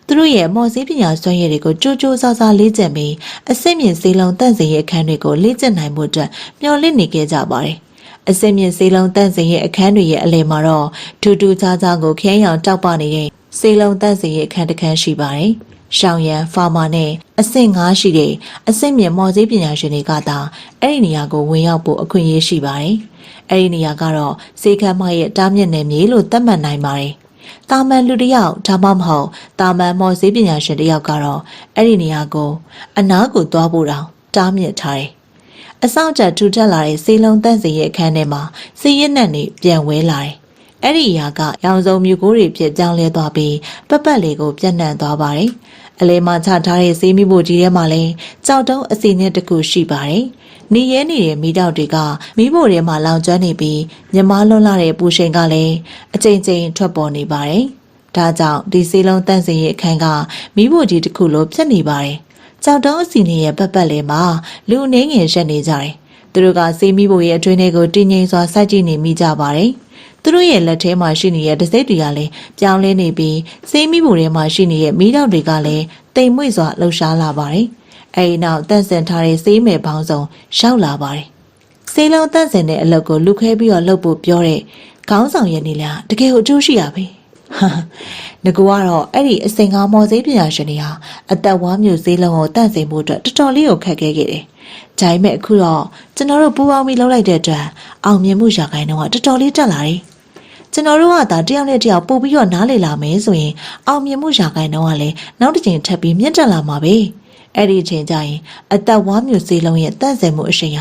ကသူတို့ရဲ့မော်စည်းပညာစွမ်းရည်တွေကိုကြိုးကြိုးစားစားလေ့ကျင့်ပြီးအစစ်မြင့်စေလုံးတန့်စင်ရဲ့အခန်းတွေကိုလေ့ကျင့်နိုင်မှုအတွက်မျှော်လင့်နေခဲ့ကြပါတယ်။အစစ်မြင့်စေလုံးတန့်စင်ရဲ့အခန်းတွေရဲ့အလယ်မှာတော့ထူးထူးခြားခြားကိုခင်းရောင်တောက်ပနေတဲ့စေလုံးတန့်စင်ရဲ့အခန်းတစ်ခန်းရှိပါတယ်။ရှောင်းရန်ဖာမာနဲ့အဆင့်9ရှိတဲ့အဆင့်မြင့်မော်စည်းပညာရှင်တွေကသာအဲ့ဒီနေရာကိုဝင်ရောက်ဖို့အခွင့်အရေးရှိပါတယ်။အဲ့ဒီနေရာကတော့စေခမ်းမရဲ့တားမြစ်နယ်မြေလို့သတ်မှတ်နိုင်ပါတယ်။တာမန်လူတစ်ယောက်ဒါမှမဟုတ်တာမန်မော်စည်းပညာရှင်တစ်ယောက်ကတော့အဲ့ဒီနေရာကိုအနားကိုသွားဖို့တောင်တားမြစ်ထားတယ်။အဆောင်ချက်ထူထပ်လာတဲ့စေလုံးတန့်စင်ရဲ့အခန်းထဲမှာစီးရဲနှံ့နေပြန်ဝဲလာတယ်။အဲ့ဒီအရာကရောင်စုံမြူကိုတွေဖြစ်ပြောင်းလဲသွားပြီးပတ်ပတ်လေးကိုပြန့်နှံ့သွားပါတယ်။အလဲမှာချထားတဲ့စေးမိဖို့ကြီးထဲမှာလည်းကြောက်တုံးအစီနဲ့တစ်ခုရှိပါတယ်။နေရဲနေတဲ့မိတောက်တွေကမိဖို့ထဲမှာလောင်ကျွမ်းနေပြီးမြမလွန်းလာတဲ့ပူရှိန်ကလည်းအချိန်ချင်းထွက်ပေါ်နေပါတယ်။ဒါကြောင့်ဒီစေလုံးတန့်စင်ရဲ့အခန်းကမိဖို့ကြီးတစ်ခုလိုဖြစ်နေပါတယ်။ကြောက်တုံးအစီနဲ့ရဲ့ပတ်ပတ်လေးမှာလူအနေငယ်ရက်နေကြတယ်။သူတို့ကစေးမိဖို့ရဲ့အတွင်းထဲကိုတင်းငိမ့်စွာစိုက်ကြည့်နေမိကြပါတယ်။သူတို့ရဲ့လက်ထဲမှာရှိနေတဲ့တစိမ့်တွေကလည်းပြောင်းလဲနေပြီးစေးမိဖို့ထဲမှာရှိနေတဲ့မီးတောက်တွေကလည်းတိမ်မွေ့စွာလှုပ်ရှားလာပါတယ်။အဲဒီနောက်တန့်စင်ထားတဲ့စေးမယ်ပေါင်းစုံရောက်လာပါတယ်။စေးလုံးတန့်စင်တဲ့အလုပ်ကိုလူခဲပြီးတော့လှုပ်ဖို့ပြောတဲ့ခေါင်းဆောင်ရဲ့နေလားတကယ်ကိုအကျိုးရှိရပဲ။ငကူကတော့အဲ့ဒီအစင်ကားမော်စည်းပညာရှင်တွေဟာအသက်ဝါမျိုးစေးလုံးကိုတန့်စင်ဖို့အတွက်တော်တော်လေးကိုခက်ခဲခဲ့တယ်။ဒါပေမဲ့အခုတော့ကျွန်တော်တို့ပူပေါင်းပြီးလှုပ်လိုက်တဲ့အတွက်အောင်မြင်မှုရာခိုင်နှုန်းကတော်တော်လေးတက်လာတယ်။ကျွန်တော်တို့ကဒါတယောက်နဲ့တယောက်ပို့ပြီးတော့နားလည်လာမယ်ဆိုရင်အောင်မြင်မှုရာခိုင်နှုန်းကလည်းနောက်တစ်ချိန်ထပ်ပြီးမြင့်တက်လာမှာပဲ။အဲ့ဒီအချိန်ကျရင်အသက်ဝါမျိုးစေးလုံးရဲ့တန့်စင်မှုအရှိန်ဟ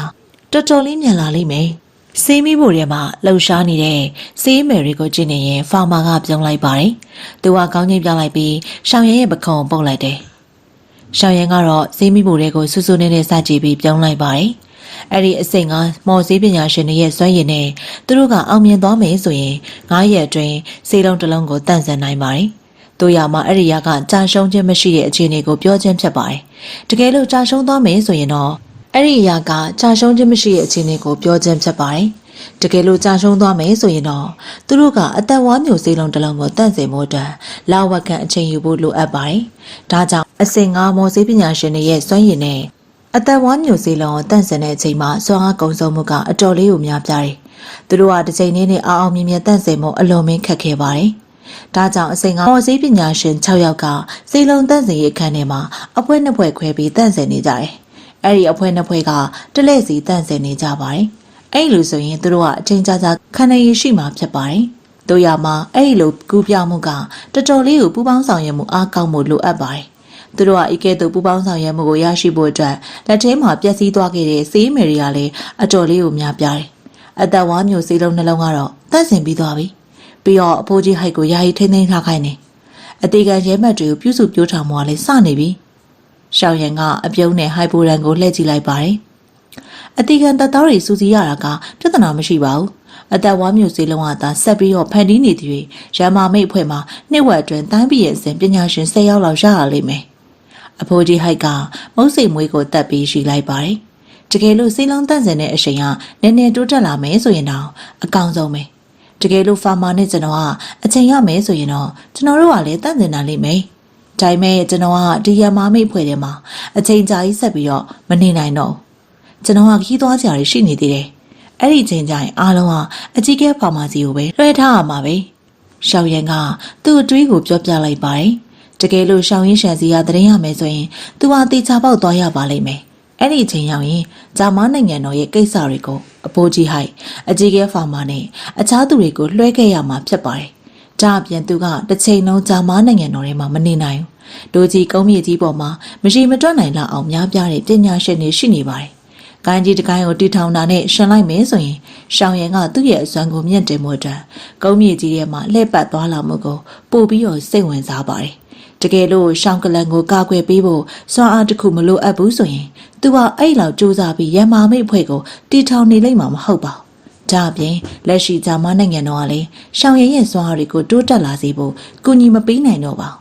ာတော်တော်လေးမြန်လာလိမ့်မယ်။စေးမိဖို့ထဲမှာလှုပ်ရှားနေတဲ့စေးမယ်တွေကိုကြည့်နေရင်ဖာမာကပြုံးလိုက်ပါတယ်။သူကကောင်းချင်းပြလိုက်ပြီးရှောင်းရဲရဲ့ပခုံးပုတ်လိုက်တယ်။ရှောင်းရဲကတော့စေးမိဖို့တွေကိုစူးစူးနဲ့စကြည့်ပြီးပြုံးလိုက်ပါတယ်။အဲ့ဒီအစိမ်ကမော်စည်းပညာရှင်တွေရဲ့စွမ်းရည်နဲ့သူတို့ကအောင်မြင်သွားမယ်ဆိုရင်9ရက်အတွင်းစေးလုံးတစ်လုံးကိုတန့်စင်နိုင်ပါတယ်။တို့ရမှာအဲ့ဒီရကကြာရှုံးခြင်းမရှိတဲ့အခြေအနေကိုပြောခြင်းဖြစ်ပါတယ်။တကယ်လို့ကြာရှုံးသွားမယ်ဆိုရင်တော့အဲ့ဒီရကကြာရှုံးခြင်းမရှိတဲ့အခြေအနေကိုပြောခြင်းဖြစ်ပါတယ်။တကယ်လို့ကြာရှုံးသွားမယ်ဆိုရင်တော့သူတို့ကအသက်ဝါမျိုးစေးလုံးတစ်လုံးကိုတန့်စင်ဖို့အတွက်လာဝက်ကန်အချိန်ယူဖို့လိုအပ်ပါတယ်။ဒါကြောင့်အစိမ်9မော်စည်းပညာရှင်တွေရဲ့စွမ်းရည်နဲ့အသက်ဝါမျိုးစေးလုံးကိုတန့်စင်တဲ့အချိန်မှာစွမ်းအားကုန်ဆုံးမှုကအတော်လေးကိုများပြားတယ်။သူတို့ကတစ်ချိန်နဲ့အောင်မြင်မြတ်တန့်စင်မှုအလွန်မင်းခက်ခဲပါတယ်။ဒါကြောင့်အစိမ်9မော်စည်းပညာရှင်6ယောက်ကစေးလုံးတန့်စင်ရေးအခန်းထဲမှာအဖွဲနှစ်ဖွဲခွဲပြီးတန့်စင်နေကြတယ်။အဲ့ဒီအဖွဲနှစ်ဖွဲကတလဲစီတန့်စင်နေကြပါတယ်။အဲ့လိုဆိုရင်သူတို့ကအချိန်ကြာကြာခံနေရရှိမှာဖြစ်ပါတယ်။တို့ရမှာအဲ့ဒီလိုကူးပြောင်းမှုကတော်တော်လေးကိုပူပေါင်းဆောင်ရွက်မှုအားကောင်းမှုလိုအပ်ပါတယ်။သူတို့ကဤကဲ့သို့ပူပေါင်းဆောင်ရွက်မှုကိုရရှိဖို့အတွက်လက်ထဲမှာပျက်စီးသွားခဲ့တဲ့စေးမယ်တွေကလည်းအတော်လေးကိုများပြားတယ်။အသက်ဝါမျိုးစေးလုံးနှလုံးကတော့တန့်စင်ပြီးသွားပြီ။ပြီးတော့အဖိုးကြီးဟိုက်ကိုယာယီထိန်းသိမ်းထားခိုင်းတယ်။အသေးခံရဲမတ်တွေကိုပြုစုပြောထောင်မှုကလည်းစနေပြီ။ရှောင်းရန်ကအပြုံးနဲ့ဟိုက်ပိုရန်ကိုလှည့်ကြည့်လိုက်ပါတယ်။အသေးခံတပ်သားတွေစူစီရတာကပြဿနာမရှိပါဘူး။အသက်ဝါမျိုးစေးလုံးကသာဆက်ပြီးတော့ဖန်တီးနေသည်ရန်မာမိတ်အဖွဲ့မှာနှစ်ဝက်အတွင်းတိုင်းပြည်ရဲ့အစဉ်ပညာရှင်10ယောက်လောက်ရလာလိမ့်မယ်။ အဖိုးကြီးဟိုက်ကမုတ်စိတ်မွေးကိုတက်ပြီးရှိလိုက်ပါတယ်တကယ်လို့စိတ်လုံးတန့်စင်တဲ့အချိန်ကနည်းနည်းတိုးတက်လာမယ်ဆိုရင်တော့အကောင်းဆုံးပဲတကယ်လို့ဖာမာနဲ့ကျွန်တော်ကအချိန်ရမယ်ဆိုရင်တော့ကျွန်တော်တို့ကလည်းတန့်စင်နိုင်လိမ့်မယ်ဒါပေမဲ့ကျွန်တော်ကဒီရမာမိတ်ဖွဲ့ထဲမှာအချိန်ကြာကြီးဆက်ပြီးတော့မနေနိုင်တော့ကျွန်တော်ကခီးသွားကြရရှိနေသေးတယ်အဲ့ဒီချိန်ကျရင်အားလုံးကအကြီးကဲဖာမာစီကိုပဲလွှဲထားရမှာပဲရှောင်းရင်ကသူ့အတွေးကိုပြောပြလိုက်ပါတယ်တကယ်လို့ရှောင်းရင်ရှန်စီကတရင်ရမယ်ဆိုရင်သူဟာတေချာပေါက်သွားရပါလိမ့်မယ်အဲ့ဒီချိန်ရောက်ရင်ဂျာမန်နိုင်ငံတော်ရဲ့ကိစ္စတွေကိုအဖိုးကြီးဟိုက်အကြီးကဲဖာမာနဲ့အခြားသူတွေကိုလွှဲခဲ့ရမှာဖြစ်ပါတယ်ဒါအပြင်သူကတစ်ချိန်လုံးဂျာမန်နိုင်ငံတော်ထဲမှာမနေနိုင်ဘူးဒိုကြီးကုန်းမြေကြီးပေါ်မှာမရှိမတွက်နိုင်လောက်အောင်များပြားတဲ့ပညာရှင်တွေရှိနေပါတယ်ကိုင်းကြီးတကိုင်းကိုတီထောင်တာနဲ့ရှင်လိုက်မယ်ဆိုရင်ရှောင်းရင်ကသူ့ရဲ့အစွမ်းကိုမြင့်တင်မှုအတွက်ကုန်းမြေကြီးထဲမှာလှည့်ပတ်သွားလာမှုကိုပို့ပြီးတော့စိတ်ဝင်စားပါတယ်တကယ်လို့ရှောင်းကလန်ကိုကာကွယ်ပေးဖို့စွမ်းအားတစ်ခုမလိုအပ်ဘူးဆိုရင်သူကအဲ့လောက်စူးစမ်းပြီးရမာမိတ်ဖွဲ့ကိုတီထောင်နေလိမ့်မှာမဟုတ်ပါဘူးဒါအပြင်လက်ရှိဂျာမန်နိုင်ငံတော်ကလည်းရှောင်းရဲ့စွမ်းအားတွေကိုတိုးတက်လာစေဖို့ကူညီမပေးနိုင်တော့ပါဘူး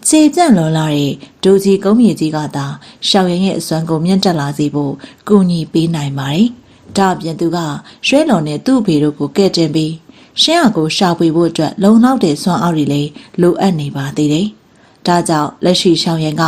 ခြေပြန့်လောလာတဲ့ဒိုကြီးကုန်းမြေကြီးကသာရှောင်းရဲ့အစွမ်းကိုမြင့်တက်လာစေဖို့ကူညီပေးနိုင်ပါတယ်ဒါအပြင်သူကရွှဲတော်နဲ့သူ့အဖေတို့ကိုကဲ့တင်ပြီးရှင်းအားကိုရှာဖွေဖို့အတွက်လုံလောက်တဲ့စွမ်းအားတွေလည်းလိုအပ်နေပါသေးတယ်ဒါကြောင့်လက်ရှိရှောင်းရင်က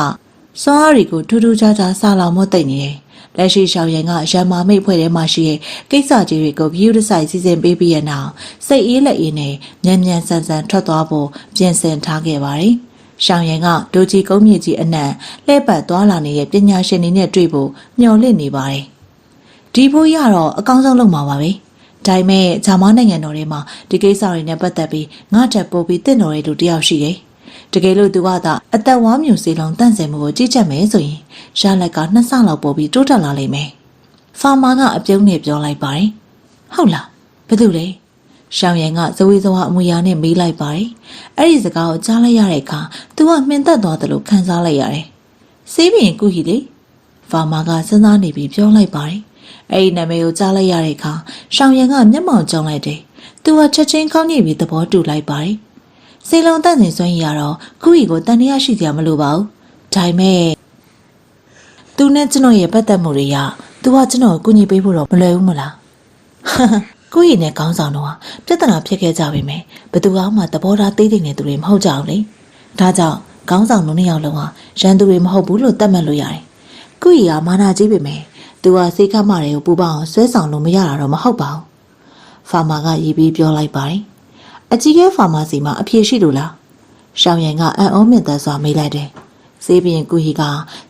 စွမ်းအားတွေကိုထူးထူးခြားခြားဆာလောင်မသိနေတယ်။လက်ရှိရှောင်းရင်ကရမာမိတ်ဖွဲ့ထဲမှာရှိတဲ့ကိစ္စကြီးတွေကိုဂရုတစိုက်စီစဉ်ပေးပြီးရနောက်စိတ်အေးလက်အေးနဲ့မြန်မြန်ဆန်ဆန်ထွက်သွားဖို့ပြင်ဆင်ထားခဲ့ပါတယ်။ရှောင်းရင်ကဒိုကြီးကုန်းမြေကြီးအနံ့လှည့်ပတ်သွားလာနေတဲ့ပညာရှင်တွေနဲ့တွေ့ဖို့မျှော်လင့်နေပါတယ်။ဒီဖို့ရတော့အကောင်းဆုံးလုပ်မှာပါပဲ။ဒါပေမဲ့ဂျာမန်နိုင်ငံတော်ထဲမှာဒီကိစ္စတွေနဲ့ပတ်သက်ပြီးငါ့တက်ပို့ပြီးတင့်တော်တဲ့လူတစ်ယောက်ရှိတယ်။တကယ်လို့သူကသာအသက်ဝါမြူစီလုံးတန့်စင်မှုကိုကြည့်ချက်မယ်ဆိုရင်ရလက်က2ဆလောက်ပို့ပြီးတိုးတက်လာလိမ့်မယ်။ဖာမာကအပြုံးနဲ့ပြောလိုက်ပါတယ်။ဟုတ်လား။ဘာလို့လဲ။ရှောင်းရင်ကဇဝေဇဝါအမူအရာနဲ့မေးလိုက်ပါတယ်။အဲ့ဒီစကားကိုကြားလိုက်ရတဲ့အခါသူကမှင်သက်သွားတယ်လို့ခံစားလိုက်ရတယ်။စေးပြင်ကုဟီလေ။ဖာမာကစဉ်းစားနေပြီးပြောလိုက်ပါတယ်။အဲ့ဒီနာမည်ကိုကြားလိုက်ရတဲ့အခါရှောင်းရင်ကမျက်မှောင်ကျုံလိုက်တယ်။သူကချက်ချင်းကောင်းညိပြီးသဘောတူလိုက်ပါတယ်။စေလုံးတန့်စင်စွမ်းရည်ကတော့ခုရီကိုတန်တရားရှိကြမလို့ပါဘူးဒါပေမဲ့သူနဲ့ကျွန်တော်ရဲ့ပတ်သက်မှုတွေကသူကကျွန်တော်ကိုကူညီပေးဖို့တော့မလွယ်ဘူးမလားခုရီနဲ့ခေါင်းဆောင်တော့ပြဿနာဖြစ်ခဲ့ကြပြီမယ်ဘသူမှသဘောထားသေးသေးနဲ့သူတွေမဟုတ်ကြအောင်လေဒါကြောင့်ခေါင်းဆောင်တို့နှစ်ယောက်လုံးဟာရန်သူတွေမဟုတ်ဘူးလို့သတ်မှတ်လို့ရတယ်ခုရီကမာနာကြီးပဲမယ်သူကစိတ်ခတ်မတွေကိုပူပအောင်ဆွဲဆောင်လို့မရတာတော့မဟုတ်ပါဘူးဖာမာကရည်ပြီးပြောလိုက်ပါတယ်အကြီးကဲဖာမာစီမှာအဖြေရှိလို့လားရှောင်းရင်ကအံ့ဩမြင့်သက်စွာမေးလိုက်တယ်စေးပြင်ကူဟီက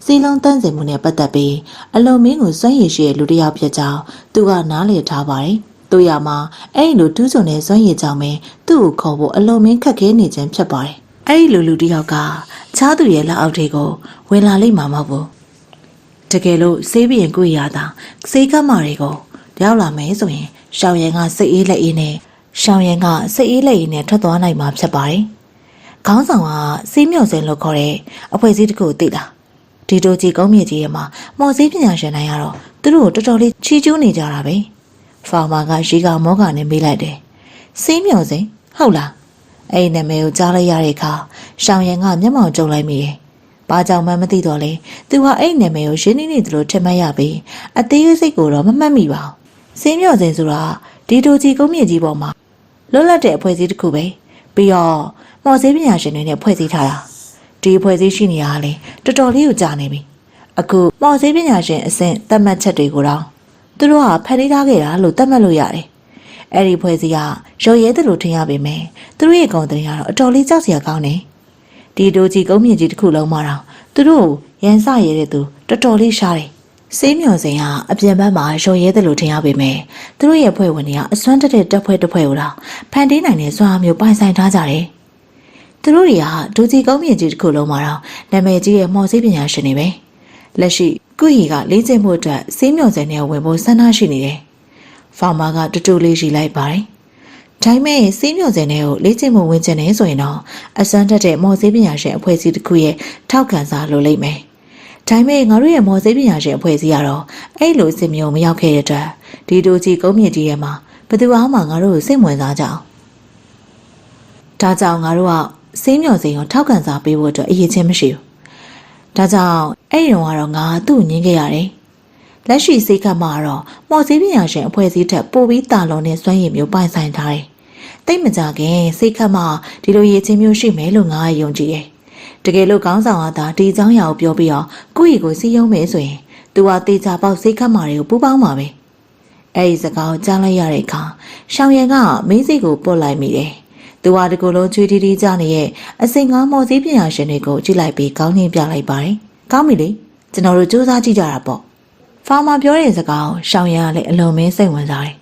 စေလုံးတန်းစင်မှုနဲ့ပတ်သက်ပြီးအလုံးမင်းကိုစွန့်ရည်ရှိတဲ့လူတစ်ယောက်ဖြစ်ကြောင်းသူကနားလည်ထားပါတယ်သူရမှာအဲ့ဒီလိုတူးချုံတဲ့စွန့်ရည်ကြောင့်ပဲသူ့ကိုခေါ်ဖို့အလုံးမင်းခက်ခဲနေခြင်းဖြစ်ပါတယ်အဲ့ဒီလူတစ်ယောက်ကချားသူရဲ့လက်အောက်တွေကိုဝင်လာလိမ့်မှာမဟုတ်ဘူးတကယ်လို့စေးပြင်ကူဟီရတာစေးကမ်းမာတွေကိုရောက်လာမယ်ဆိုရင်ရှောင်းရင်ကစိတ်အေးလက်အေးနဲ့ရှောင်းရင်ကစိတ်အေးလက်အေးနဲ့ထွက်သွားနိုင်မှာဖြစ်ပါတယ်။ခေါင်းဆောင်ကစီးမြော့စင်လို့ခေါ်တဲ့အဖွဲ့အစည်းတစ်ခုသိလား။ဒီတိုကြီးကုန်းမြေကြီးထဲမှာမော်စည်းပညာရှင်တိုင်းကတော့သူတို့ကိုတော်တော်လေးချီးကျူးနေကြတာပဲ။ဖာမာကရေကမောကနဲ့မေးလိုက်တယ်။စီးမြော့စင်ဟုတ်လား။အဲ့ဒီနာမည်ကိုကြားလိုက်ရတဲ့အခါရှောင်းရင်ကမျက်မှောင်ကျုံလိုက်မိတယ်။ဘာကြောင့်မှမသိတော့လေ။သူကအဲ့ဒီနာမည်ကိုရင်းနှီးနေသလိုထင်မှတ်ရပြီးအသေးစိတ်ကိုတော့မမှတ်မိပါဘူး။စီးမြော့စင်ဆိုတာဒီတိုကြီးကုန်းမြေကြီးပေါ်မှာလွတ်လပ်တဲ့အဖွဲ့အစည်းတစ်ခုပဲပြီးတော့မော်စည်းပညာရှင်တွေနဲ့ဖွဲ့စည်းထားတာဒီအဖွဲ့အစည်းရှိနေရလေတော်တော်လေးကိုကြာနေပြီအခုမော်စည်းပညာရှင်အဆင့်သတ်မှတ်ချက်တွေကိုတော့သူတို့ကဖန်တီးထားခဲ့တာလို့သတ်မှတ်လို့ရတယ်အဲ့ဒီဖွဲ့စည်းကရုပ်ရဲတယ်လို့ထင်ရပေမဲ့သူတို့ရဲ့ဂုဏ်သတင်းကတော့အတော်လေးကြောက်စရာကောင်းတယ်ဒီတိုကြီးကုန်းမြင့်ကြီးတစ်ခုလုံးမှာတော့သူတို့ရန်စရဲတဲ့သူတော်တော်လေးရှားတယ်စေးမြော်စင်ကအပြင်ဘက်မှာရုံရဲတယ်လို့ထင်ရပေမဲ့သူတို့ရဲ့ဖွဲ့ဝင်တွေကအစွမ်းတက်တဲ့တပ်ဖွဲ့တစ်ဖွဲ့ကိုတော့ဖန်တီးနိုင်တဲ့စွမ်းအားမျိုးပိုင်ဆိုင်ထားကြတယ်။သူတို့တွေကဒိုကြီးကုန်းမြင့်ကြီးတစ်ခုလုံးမှာတော့နာမည်ကြီးရဲ့မော်စည်းပညာရှင်တွေပဲ။လက်ရှိကုဟီကလေးကျင့်မှုအတွက်စေးမြော်စင်နဲ့ဝင်ဖို့ဆန္ဒရှိနေတယ်။ဖာမာကတူတူလေးရှိလိုက်ပါတယ်။ဒါပေမဲ့စေးမြော်စင်တွေကိုလေးကျင့်မှုဝင်ကျင်နေဆိုရင်တော့အစွမ်းတက်တဲ့မော်စည်းပညာရှင်အဖွဲ့အစည်းတစ်ခုရဲ့ထောက်ခံစာလိုလိမ့်မယ်။ဒါပေမဲ့ငါတို့ရဲ့မော်စည်းပညာရှင်အဖွဲ့အစည်းကတော့အဲ့လိုအစ်မျိုးမရောက်ခဲ့တဲ့အတွက်ဒီတိုကြီးကုန်းမြင့်ကြီးရဲ့မှာဘယ်သူမှငါတို့ကိုစိတ်ဝင်စားကြအောင်ဒါကြောင့်ငါတို့ကစေးမြော်စိန်ကိုထောက်ခံစာပေးဖို့အတွက်အရေးချင်းမရှိဘူး ဒါကြောင့်အဲ့ဒီတော့ငါသူ့ကိုညင်းခဲ့ရတယ်လက်ရှိစိတ်ခတ်မှာတော့မော်စည်းပညာရှင်အဖွဲ့အစည်းထက်ပိုပြီးတာလွန်တဲ့စွမ်းရည်မျိုးပိုင်ဆိုင်ထားတယ်တိတ်မကြခင်စိတ်ခတ်မှာဒီလိုရည်ချင်းမျိုးရှိမယ်လို့ငါယုံကြည်တယ်တကယ်လို့ခေါင်းဆောင်ကသာဒီအကြောင်းအရာကိုပြောပြီးတော့ကိုယ့်ကိုစီးရုံးမယ်ဆိုရင်သူကတေချာပေါက်စိတ်ခတ်မှာတွေကိုပူပေါင်းပါပဲအဲ့ဒီစကားကိုကြားလိုက်ရတဲ့အခါရှောင်းရံကမင်းစိတ်ကိုပုတ်လိုက်မိတယ်သူကဒီကိုယ်လုံးချွေးတီးတီးကြနေရဲ့အစိမ်ငါမော်စည်းပညာရှင်တွေကိုကြည့်လိုက်ပြီးကောင်းနှင်းပြလိုက်ပါတယ်ကောင်းပြီလေကျွန်တော်တို့စူးစမ်းကြည့်ကြတာပေါ့ဖာမာပြောတဲ့စကားကိုရှောင်းရံကလည်းအလွန်မင်းစိတ်ဝင်စားတယ်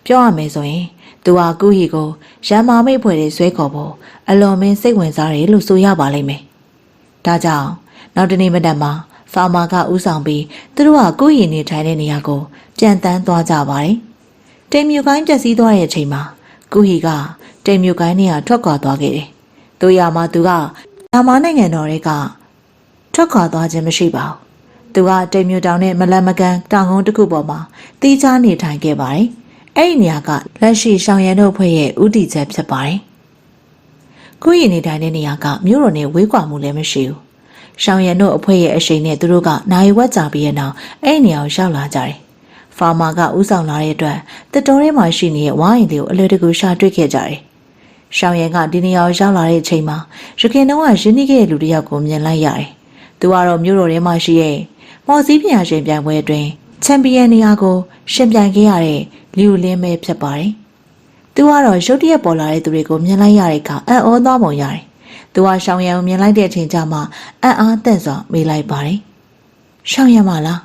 ပြောရမယ်ဆိုရင်သူကကူဟီကိုရန်မာမိတ်ဖွဲ့တွေဆွဲခေါ်ဖို့အလွန်မင်းစိတ်ဝင်စားတယ်လို့ဆိုရပါလိမ့်မယ်ဒါကြောင့်နောက်တနေ့မနက်မှာဖာမာကဥဆောင်ပြီးသူတို့ကကူဟီနေထိုင်တဲ့နေရာကိုပြန်တန်းသွားကြပါတယ်တိမ်မြူကိုင်းပြက်စီးသွားတဲ့အချိန်မှာကူဟီကတိမ်မြူကိုင်းနေရာထွက်ခွာသွားခဲ့တယ်။တို့ရမှာသူကဒါမနိုင်ငံတော်တွေကထွက်ခွာသွားခြင်းမရှိပါဘူး။သူကတိမ်မြူတောင်နဲ့မလန်မကန်တောင်ကုန်းတစ်ခုပေါ်မှာတီးခြားနေထိုင်ခဲ့ပါတယ်။အဲ့ဒီနေရာကလက်ရှိရှောင်းရံတို့ဖွဲ့ရဲ့ဥတီချက်ဖြစ်ပါတယ်။ကူဟီနေထိုင်တဲ့နေရာကမြို့တော်နဲ့ဝေးကွာမှုလည်းမရှိဘူး။ရှောင်းရံတို့အဖွဲ့ရဲ့အရှိန်နဲ့သူတို့ကနိုင်ဝက်ကြပြီးတဲ့နောက်အဲ့ဒီနေရာကိုရောက်လာကြတယ်။ဖာမာကဥဆောင်လာတဲ့အတွက်တတော်ထဲမှာရှိနေတဲ့ဝိုင်းလေးကိုအလွယ်တကူရှာတွေ့ခဲ့ကြတယ်။ရှောင်းရံကဒီနေရာကိုရောက်လာတဲ့အချိန်မှာရခင်တုန်းကရင်းနှီးခဲ့တဲ့လူတစ်ယောက်ကိုမြင်လိုက်ရတယ်။သူကတော့မြို့တော်ထဲမှာရှိတဲ့မော်စည်းပညာရှင်ပြိုင်ပွဲအတွင်းချန်ပီယံနေရာကိုရှင်ပြိုင်ခဲ့ရတဲ့လီယိုလင်းပဲဖြစ်ပါတယ်။သူကတော့ရုတ်တရက်ပေါ်လာတဲ့သူတွေကိုမြင်လိုက်ရတဲ့အခါအံ့ဩသွားပုံရတယ်။သူကရှောင်းရံကိုမြင်လိုက်တဲ့အချိန်ကျမှအံ့အားသင့်စွာမေးလိုက်ပါတယ်။ရှောင်းရံမလာ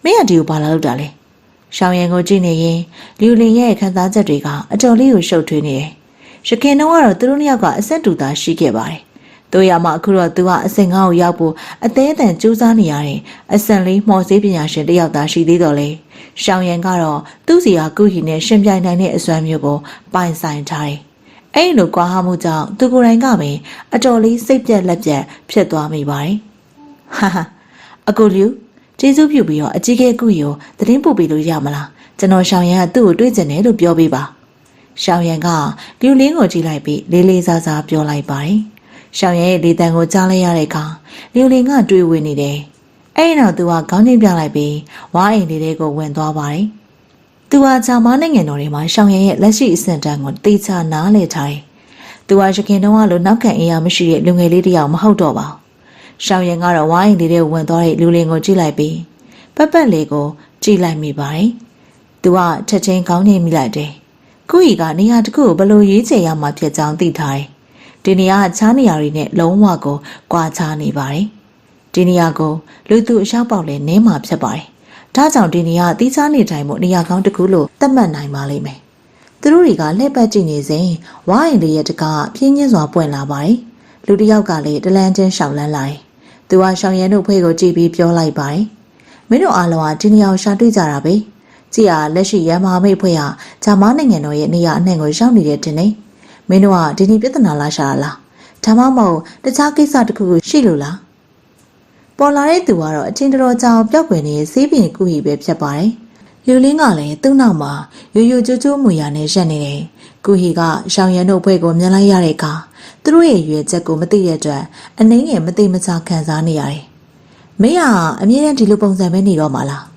းမင်းကဒီကိုဘာလာလုပ်တာလဲ။ရှောင်းရံကိုကြည့်နေရင်လီယိုလင်းရဲ့ခံစားချက်တွေကအတော်လေးကိုရှုပ်ထွေးနေတယ်။ရခင်တုန်းကတော့သူတို့နှစ်ယောက်ကအဆက်တူတာရှိခဲ့ပါတယ်။တို့ရမှအခုတော့သူကအဆင့်9ကိုရောက်ဖို့အသေးအတန်ကြိုးစားနေရတဲ့အဆင့်4မော်စည်းပညာရှင်တစ်ယောက်သာရှိသေးတော့လေ။ရှောင်းရံကတော့သူ့စီဟာကုဟီနဲ့ရှင်ပြိုင်နိုင်တဲ့အစွမ်းမျိုးကိုပိုင်ဆိုင်ထားတယ်။အဲ့လိုကွာဟမှုကြောင့်သူကိုယ်တိုင်ကပင်အတော်လေးစိတ်ပြက်လက်ပြက်ဖြစ်သွားမိပါတယ်။ဟာဟာအကူလူကျေးဇူးပြုပြီးတော့အကြီးကဲကုဟီကိုသတင်းပို့ပေးလို့ရမလား။ကျွန်တော်ရှောင်းရံကသူ့ကိုတွေ့ကျင်တယ်လို့ပြောပေးပါ။ရှောင်းရံကလျူလင်းကိုကြည့်လိုက်ပြီးလေးလေးစားစားပြောလိုက်ပါတယ်။ရှောင်းရံရဲ့လေတံကိုကြားလိုက်ရတဲ့အခါလျူလင်းကတွေးဝေနေတယ်။အဲ့နောက်သူကခေါင်းနှင်းပြလိုက်ပြီးဝါးအိမ်လေးတွေကိုဝင်သွားပါတယ်။သူကဂျာမန်နိုင်ငံတော်ထဲမှာရှောင်းရံရဲ့လက်ရှိအဆင့်တန်းကိုတေချာနားလည်ထားတယ်။သူကရခင်တုန်းကလိုနောက်ခံအင်အားမရှိတဲ့လူငယ်လေးတစ်ယောက်မဟုတ်တော့ပါဘူး။ရှောင်းရံကတော့ဝါးအိမ်လေးတွေဝင်သွားတဲ့လျူလင်းကိုကြည့်လိုက်ပြီးပတ်ပတ်လေးကိုကြည့်လိုက်မိပါတယ်။သူကချက်ချင်းခေါင်းနှင်းမိလိုက်တယ်။ကုဟီကနေရာတစ်ခုကိုဘယ်လိုရွေးချယ်ရမှာဖြစ်ကြောင်းသိထားတယ်။ဒီနေရာကခြားနေရာတွေနဲ့လုံးဝကိုကွာခြားနေပါတယ်။ဒီနေရာကိုလူသူအရောက်ပေါက်လဲနင်းမှာဖြစ်ပါတယ်။ဒါကြောင့်ဒီနေရာတီးခြားနေတိုင်းမှုနေရာကောင်းတစ်ခုလို့သတ်မှတ်နိုင်ပါလိမ့်မယ်။သူတို့တွေကလှည့်ပတ်ကြည့်နေစဉ်ဝိုင်းလေးရဲ့တကားပြင်းချင်းစွာပွင့်လာပါတယ်။လူတစ်ယောက်ကလည်းတလန်းချင်းရှောင်လန်းလာတယ်။သူကရှောင်းရံတို့ဖွဲ့ကိုကြည့်ပြီးပြောလိုက်ပါတယ်။မင်းတို့အားလုံးကဒီနေရာကိုရှာတွေ့ကြတာပဲ။ကြည့်ရလက်ရှိရန်မာမိတ်ဖွဲ့ဟာဂျာမန်နိုင်ငံတော်ရဲ့နေရာအနှံ့ကိုရောက်နေတဲ့တင်နေမင်းတို့ကဒီနေ့ပြဿနာလားရှာလားဒါမှမဟုတ်တခြားကိစ္စတစ်ခုခုရှိလို့လားပေါ်လာတဲ့သူကတော့အချင်းတော်ကြောင်ပျောက်ကွယ်နေတဲ့ဆေးပင်ကူဟီပဲဖြစ်ပါတယ်လူလင်းကလည်းသူ့နောက်မှာရိုးရိုးကျိုးကျိုးမူရနဲ့ရက်နေတယ်ကူဟီကရှောင်းရံတို့ဘွဲကိုမြင်လိုက်ရတဲ့အခါသူတို့ရဲ့ရွယ်ချက်ကိုမသိတဲ့အတွက်အနှိမ့်ငယ်မသိမချခံစားနေရတယ်မင်းကအမြဲတမ်းဒီလိုပုံစံပဲနေတော့မှာလာ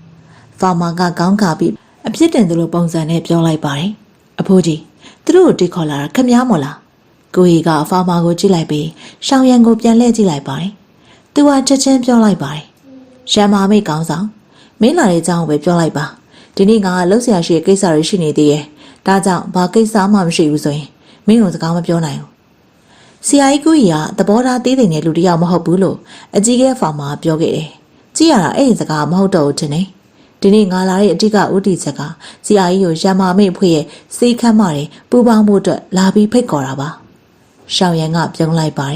းဖာမာကကောင်းကာပြီးအဖြစ်တင်သူလိုပုံစံနဲ့ပြောလိုက်ပါတယ်အဖိုးကြီးသူတို့ကိုတိခေါ်လာတာခမည်းမို့လားကိုဟီကဖာမာကိုကြည့်လိုက်ပြီးရှောင်းရံကိုပြန်လှည့်ကြည့်လိုက်ပါတယ်သူကချက်ချင်းပြောလိုက်ပါတယ်ရန်မာမိတ်ကောင်းဆောင်မင်းလာတဲ့အကြောင်းကိုပဲပြောလိုက်ပါဒီနေ့ကလှုပ်ရှားရှိတဲ့ကိစ္စတွေရှိနေသေးရဲ့ဒါကြောင့်ဘာကိစ္စမှမရှိဘူးဆိုရင်မင်းတို့စကားမပြောနိုင်ဘူးဆရာကြီးကိုကြီးကသဘောထားသေးသေးနဲ့လူတစ်ယောက်မဟုတ်ဘူးလို့အကြီးကဲဖာမာပြောခဲ့တယ်ကြည့်ရတာအဲ့ဒီစကားမဟုတ်တော့ဘူးထင်တယ်ဒီနေ့ငါလာတဲ့အဓိကဥတီချက်ကဆရာကြီးကိုရန်မာမိတ်ဖွဲ့ရဲ့စေးခမ်းမတွေပူပေါင်းဖို့အတွက်လာပြီးဖိတ်ခေါ်တာပါရှောင်းရံကပြုံးလိုက်ပါတယ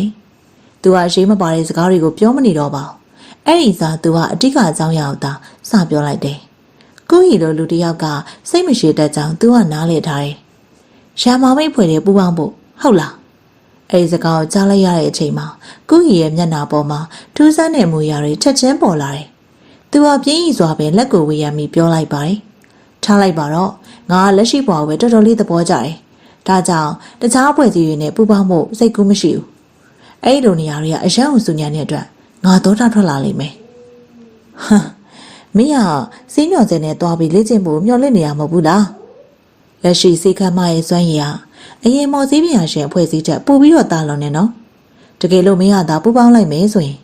်သူကအရေးမပါတဲ့စကားတွေကိုပြောမနေတော့ပါဘူးအဲ့ဒီစားသူကအဓိကအကြောင်းအရာကိုသာစပြောလိုက်တယ်ကိုကြီးလိုလူတစ်ယောက်ကစိတ်မရှိတတ်ကြောင်သူကနားလေထားတယ်ရန်မာမိတ်ဖွဲ့တွေပူပေါင်းဖို့ဟုတ်လားအဲ့ဒီစကားကိုကြားလိုက်ရတဲ့အချိန်မှာကိုကြီးရဲ့မျက်နှာပေါ်မှာထူးဆန်းတဲ့မူအရာတွေချက်ချင်းပေါ်လာတယ်သူကပြင်းရစွာပဲလက်ကိုဝေယံပြီးပြောလိုက်ပါတယ်ထားလိုက်ပါတော့ငါလက်ရှိဘဝကိုပဲတော်တော်လေးသဘောကျတယ်ဒါကြောင့်တခြားအဖွဲ့အစည်းတွေနဲ့ပူးပေါင်းဖို့စိတ်ကူးမရှိဘူးအဲ့ဒီလိုနေရာတွေကအရန်ကိုစုညံတဲ့အတွက် ငါတော့ထွက်လာလိမ့်မယ်ဟမ်မင်းကစီးမြော်စင်နဲ့တွားပြီးလေ့ကျင့်ဖို့မျှော်လင့်နေရမဟုတ်ဘူးလားလက်ရှိစိတ်ခမ်းမရဲ့စွမ်းရည်ကအရင်မော်စည်းပညာရှင်အဖွဲ့အစည်းချက်ပို့ပြီးတော့တာလွန်နေနော်တကယ်လို့မင်းကသာပူပေါင်းလိုက်မယ်ဆိုရင်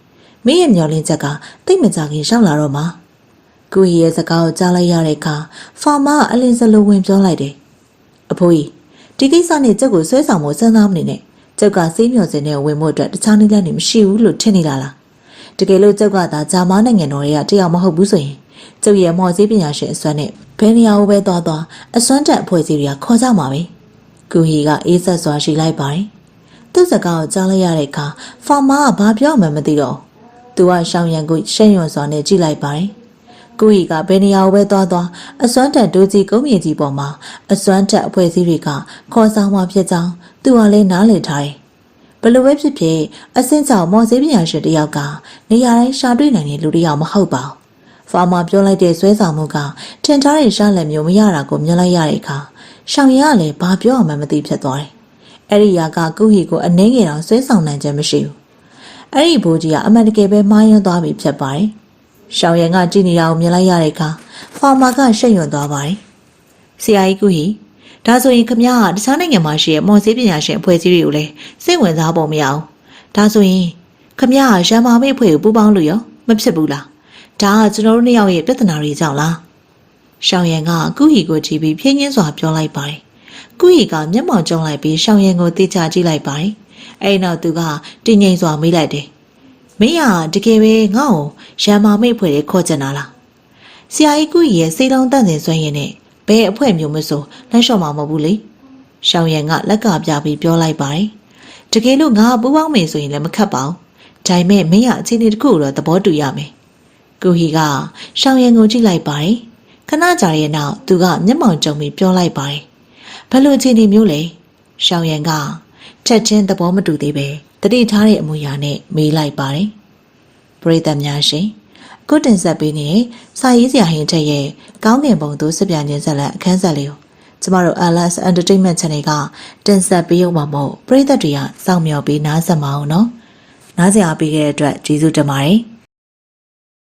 မင်းရဲ့မျှော်လင့်ချက်ကတိတ်မကြခင်ရှောက်လာတော့မှာကိုကြီးရဲ့စကားကိုကြားလိုက်ရတဲ့အခါဖောင်မကအလင်းစလိုဝင်ပြောလိုက်တယ်အဖိုးကြီးဒီကိစ္စနဲ့ကျုပ်ကိုဆွဲဆောင်ဖို့စဉ်းစားမနေနဲ့ကျုပ်ကစေးမြော်စင်နဲ့ဝင်ဖို့အတွက်တခြားနည်းလမ်းတွေမရှိဘူးလို့ထင်နေတာလားတကယ်လို့ကျုပ်ကသာဂျာမန်နိုင်ငံတော်ရဲ့တယောက်မဟုတ်ဘူးဆိုရင်ကျုပ်ရဲ့မော်စည်းပညာရှင်အစွမ်းနဲ့ဘယ်နေရာကိုပဲသွားအစွမ်းတက်အဖွဲ့အစည်းတွေကခေါ်ကြမှာပဲကူဟီကအေးဆက်စွာရှိလိုက်ပါတယ်သူ့စကားကိုကြားလိုက်ရတဲ့အခါဖောင်မကဘာပြောမှမသိတော့သူကရှောင်းရံကိုရှဲ့ရွံ့စွာနဲ့ကြည့်လိုက်ပါတယ်ကိုကြီးကဘယ်နေရာကိုပဲသွားအစွမ်းတက်ဒိုးကြီးကုန်းမြေကြီးပေါ်မှာအစွမ်းတက်အဖွဲ့အစည်းတွေကခေါ်ဆောင်မှဖြစ်ကြောင်းသူကလည်းနားလည်ထားတယ်။ဘလို့ပဲဖြစ်ဖြစ်အစင်းကြောင့်မော်စည်းပညာရှင်တယောက်ကနေရာတိုင်းရှာတွေ့နိုင်တဲ့လူတစ်ယောက်မဟုတ်ပါဘူး။ဖာမာပြောလိုက်တဲ့ဆွဲဆောင်မှုကထင်ထားတဲ့ရှားလက်မျိုးမရတာကိုမြင်လိုက်ရတဲ့အခါရှောင်ရကလည်းဘာပြောအောင်မှမသိဖြစ်သွားတယ်။အဲ့ဒီယာကကိုကြီးကိုအနှင်းငယ်တောင်ဆွဲဆောင်နိုင်ခြင်းမရှိဘူး။အဲ့ဒီဘိုးကြီးကအမှန်တကယ်ပဲမှားယွင်းသွားပြီဖြစ်ပါတယ်။ရှောင်းရံကကြည့်နေတာကိုမြင်လိုက်ရတဲ့အခါဖောင်မာကရှက်ရွံ့သွားပါတယ်။ဆရာကြီးကူကြီးဒါဆိုရင်ခမရကတခြားနိုင်ငံမှာရှိတဲ့မော်စည်းပညာရှင်အဖွဲ့အစည်းတွေကိုလည်းစိတ်ဝင်စားပုံမရအောင်။ဒါဆိုရင်ခမရကရန်မာမိတ်အဖွဲ့ကိုပူးပေါင်းလို့ရောမဖြစ်ဘူးလား။ဒါကကျွန်တော်တို့နှစ်ယောက်ရဲ့ပြဿနာတွေကြောင့်လား။ရှောင်းရံကကူကြီးကိုကြည့်ပြီးဖြင်းချင်းစွာပြောလိုက်ပါတယ်။ကူကြီးကမျက်မှောင်ကျုံလိုက်ပြီးရှောင်းရံကိုတေချာကြည့်လိုက်ပါတယ်။အဲဒီနောက်သူကတင်းငိမ့်စွာမေးလိုက်တယ်။မင်းကတကယ်ပဲငါ့ကိုရန်မာမိတ်ဖွဲ့တွေခေါ်ကြတာလားဆရာကြီးကူကြီးရဲ့စိတ်လုံးတန့်စင်စွမ်းရည်နဲ့ဘယ်အဖွဲ့မျိုးမဆိုလက်လျှော့မှာမဟုတ်ဘူးလေရှောင်းရံကလက်ကပြပြီးပြောလိုက်ပါတယ်တကယ်လို့ငါပူပေါင်းမယ်ဆိုရင်လည်းမခက်ပါဘူးဒါပေမဲ့မင်းကအခြေအနေတစ်ခုတော့သဘောတူရမယ်ကူဟီကရှောင်းရံကိုကြည့်လိုက်ပါတယ်ခဏကြာရဲ့နောက်သူကမျက်မှောင်ကျုံပြီးပြောလိုက်ပါတယ်ဘယ်လိုအခြေအနေမျိုးလဲရှောင်းရံကချက်ချင်းသဘောမတူသေးပဲတတိထားတဲ့အမူအရာနဲ့မေးလိုက်ပါတယ်ပရိသတ်များရှင်အခုတင်ဆက်ပေးနေတဲ့စာရေးဆရာဟင်ချက်ရဲ့ကောင်းကင်ဘုံသို့စပြခြင်းဇာတ်လမ်းအခန်းဆက်လေးကိုကျမတို့ LS Entertainment Channel ကတင်ဆက်ပေးအောင်ပါမို့ပရိသတ်တွေကစောင့်မျှော်ပြီးနားဆင်ပါအောင်နော်နားဆင်အားပေးခဲ့တဲ့အတွက်ကျေးဇူးတင်ပါတယ်